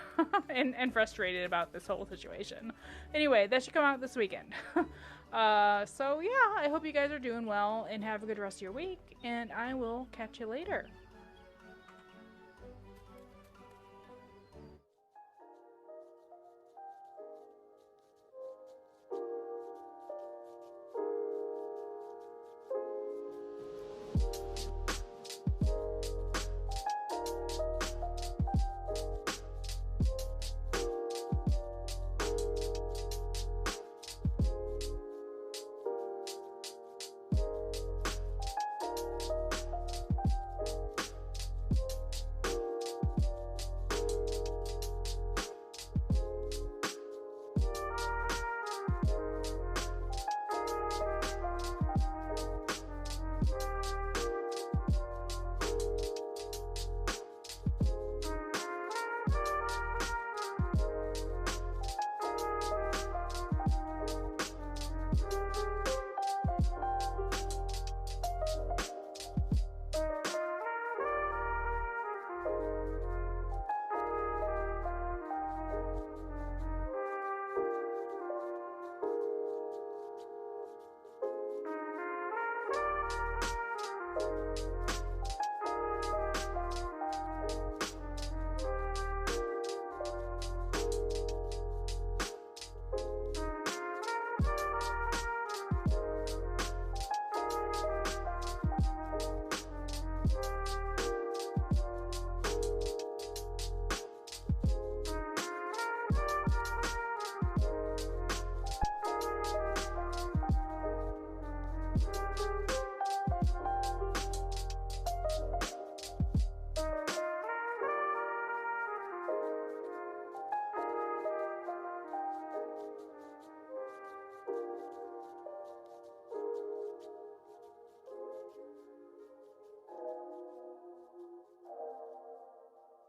and frustrated about this whole situation. Anyway, that should come out this weekend. So yeah, I hope you guys are doing well and have a good rest of your week, and I will catch you later.